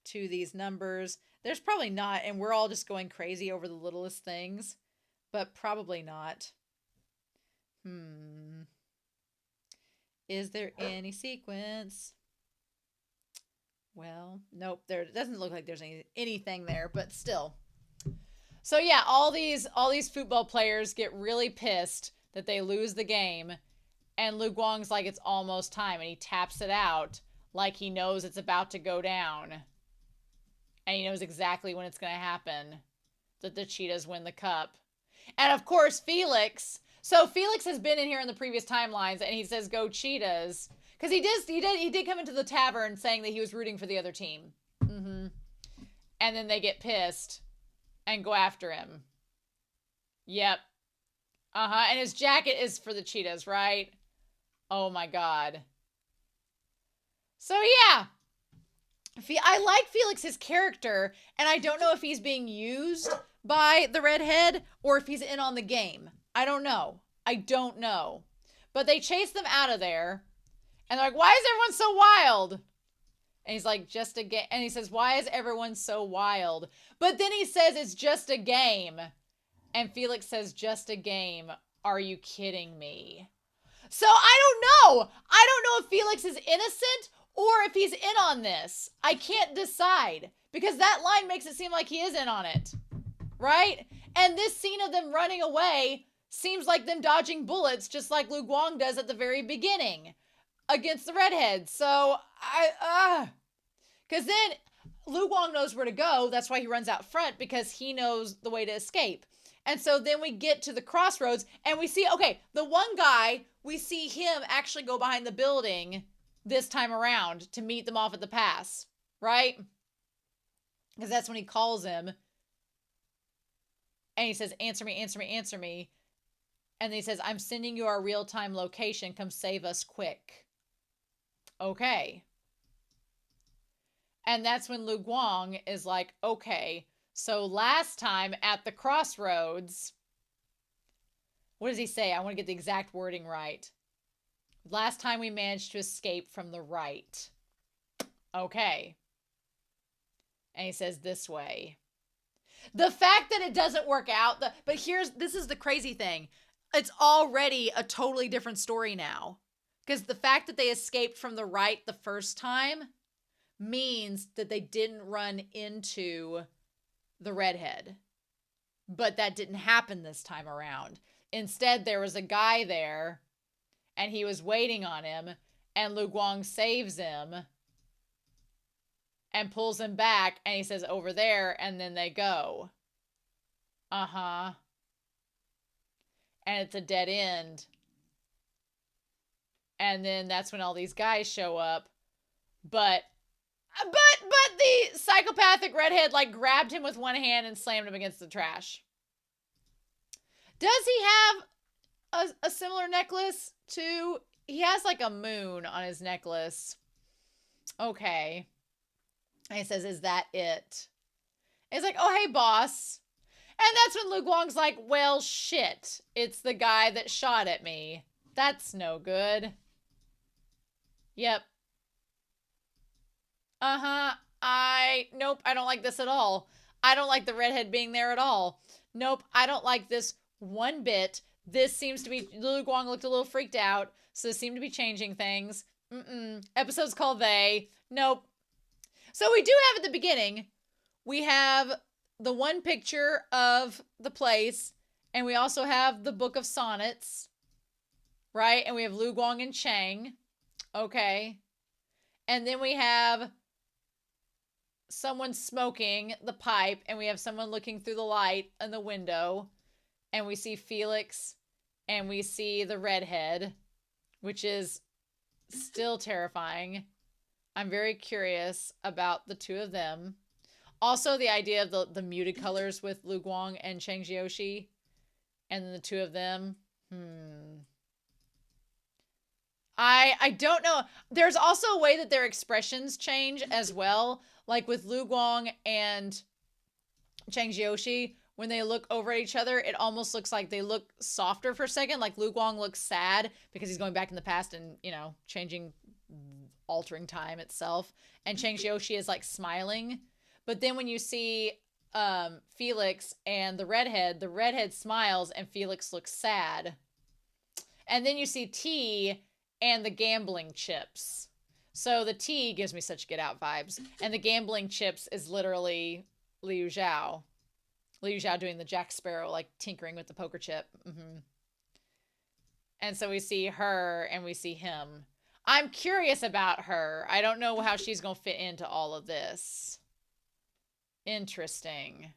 to these numbers? There's probably not, and we're all just going crazy over the littlest things, but probably not. Is there any sequence? Well, nope, there doesn't look like there's anything there, but still. So yeah, all these football players get really pissed that they lose the game, and Luke Wong's like, it's almost time, and he taps it out like he knows it's about to go down. And he knows exactly when it's going to happen, that the Cheetahs win the cup. And of course, Felix. So Felix has been in here in the previous timelines, and he says, go Cheetahs. Because he did come into the tavern saying that he was rooting for the other team. And then they get pissed and go after him. Yep. And his jacket is for the Cheetahs, right? Oh my God. So yeah. I like Felix's character, and I don't know if he's being used by the redhead or if he's in on the game. I don't know. But they chase them out of there, and they're like, why is everyone so wild? And he's like, just a game. And he says, why is everyone so wild? But then he says, it's just a game. And Felix says, just a game. Are you kidding me? So I don't know. I don't know if Felix is innocent or if he's in on this. I can't decide, because that line makes it seem like he is in on it, right? And this scene of them running away seems like them dodging bullets, just like Luke Wong does at the very beginning against the redhead. So because then Luke Wong knows where to go. That's why he runs out front, because he knows the way to escape. And so then we get to the crossroads, and we see, okay, the one guy, we see him actually go behind the building this time around to meet them off at the pass, right? Because that's when he calls him. And he says, answer me, answer me, answer me. And then he says, I'm sending you our real-time location. Come save us quick. Okay. And that's when Luke Wong is like, okay, so last time at the crossroads, what does he say? I want to get the exact wording right. Last time we managed to escape from the right. Okay. And he says this way. The fact that it doesn't work out, but this is the crazy thing. It's already a totally different story now. Because the fact that they escaped from the right the first time means that they didn't run into the redhead. But that didn't happen this time around. Instead, there was a guy there, and he was waiting on him, and Lu Guang saves him and pulls him back, and he says, over there, and then they go. Uh-huh. And it's a dead end. And then that's when all these guys show up. But the psychopathic redhead, like, grabbed him with one hand and slammed him against the trash. Does he have a similar necklace too? He has, like, a moon on his necklace. Okay. And he says, is that it? And he's like, oh, hey, boss. And that's when Lu Guang's like, well, shit. It's the guy that shot at me. That's no good. Yep. Uh-huh. Nope, I don't like this at all. I don't like the redhead being there at all. Nope, I don't like this one bit. This seems to be, Lu Guang looked a little freaked out, so it seemed to be changing things. Episode's called They. Nope. So we do have at the beginning, we have the one picture of the place, and we also have the book of sonnets, right? And we have Lu Guang and Chang. Okay. And then we have someone smoking the pipe, and we have someone looking through the light in the window, and we see Felix, and we see the redhead, which is still terrifying. I'm very curious about the two of them. Also, the idea of the muted colors with Lu Guang and Chang Jiushi, and then the two of them. I don't know. There's also a way that their expressions change as well. Like with Lu Guang and Chang Jiushi, when they look over at each other, it almost looks like they look softer for a second. Like Lu Guang looks sad because he's going back in the past and, you know, altering time itself. And Chang Jiushi is like smiling. But then when you see Felix and the redhead smiles and Felix looks sad. And then you see T and the gambling chips. So the T gives me such Get Out vibes. And the gambling chips is literally Liu Zhao. Liu Zhao doing the Jack Sparrow, like tinkering with the poker chip. And so we see her and we see him. I'm curious about her. I don't know how she's going to fit into all of this. Interesting.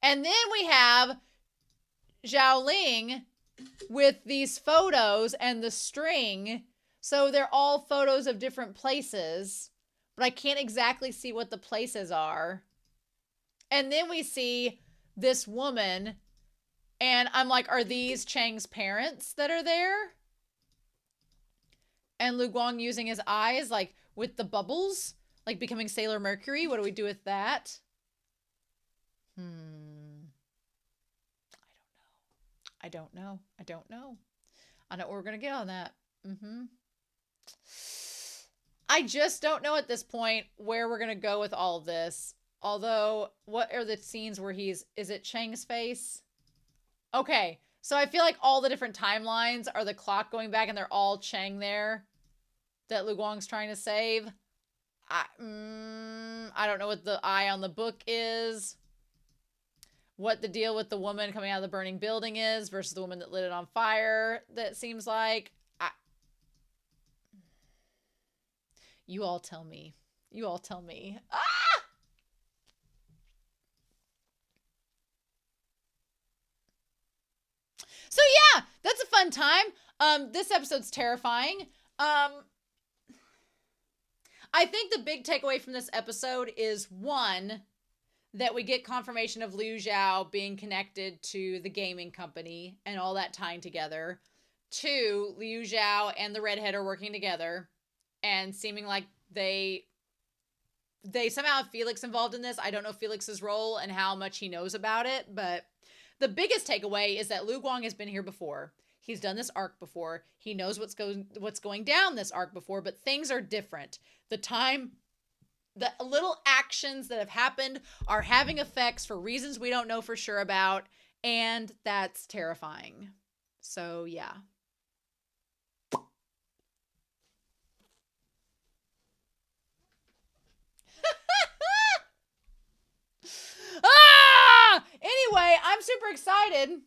And then we have Zhao Ling with these photos and the string. So they're all photos of different places, but I can't exactly see what the places are. And then we see this woman, and I'm like, are these Chang's parents that are there? And Lu Guang using his eyes, like, with the bubbles, like becoming Sailor Mercury. What do we do with that? I don't know. I don't know what we're going to get on that. I just don't know at this point where we're going to go with all of this. Although, what are the scenes where is it Chang's face? Okay, so I feel like all the different timelines are the clock going back and they're all Chang there that Lu Guang's trying to save. I don't know what the eye on the book is. What the deal with the woman coming out of the burning building is versus the woman that lit it on fire, that seems like. You all tell me. You all tell me. So yeah, that's a fun time. This episode's terrifying. I think the big takeaway from this episode is, one, that we get confirmation of Liu Zhao being connected to the gaming company and all that tying together. Two, Liu Zhao and the redhead are working together and seeming like they somehow have Felix involved in this. I don't know Felix's role and how much he knows about it, but the biggest takeaway is that Lu Guang has been here before. He's done this arc before. He knows what's going down this arc before, but things are different. The little actions that have happened are having effects for reasons we don't know for sure about, and that's terrifying. So, yeah. super excited.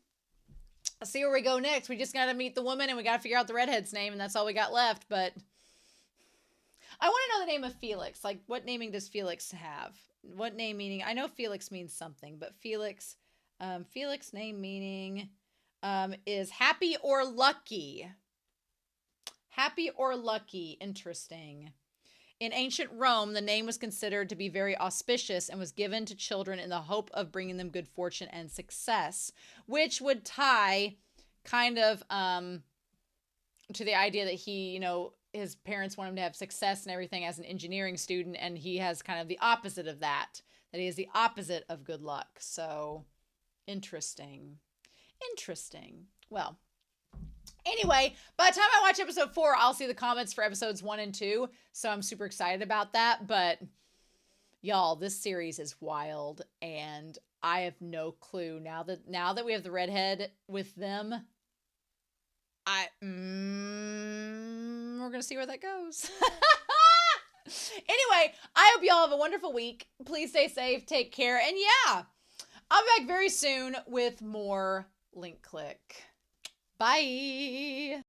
Let's see where we go next. We just got to meet the woman and we got to figure out the redhead's name, and that's all we got left. But I want to know the name of Felix. Like, what naming does Felix have? What name meaning? I know Felix means something, but Felix name meaning is happy or lucky. Happy or lucky. Interesting. In ancient Rome, the name was considered to be very auspicious and was given to children in the hope of bringing them good fortune and success, which would tie kind of to the idea that he, his parents want him to have success and everything as an engineering student, and he has kind of the opposite of that he is the opposite of good luck. So, interesting. Well, anyway, by the time I watch episode 4, I'll see the comments for episodes 1 and 2, so I'm super excited about that. But y'all, this series is wild, and I have no clue now that we have the redhead with them. We're gonna see where that goes. Anyway, I hope y'all have a wonderful week. Please stay safe, take care, and yeah, I'll be back very soon with more Link Click. Bye.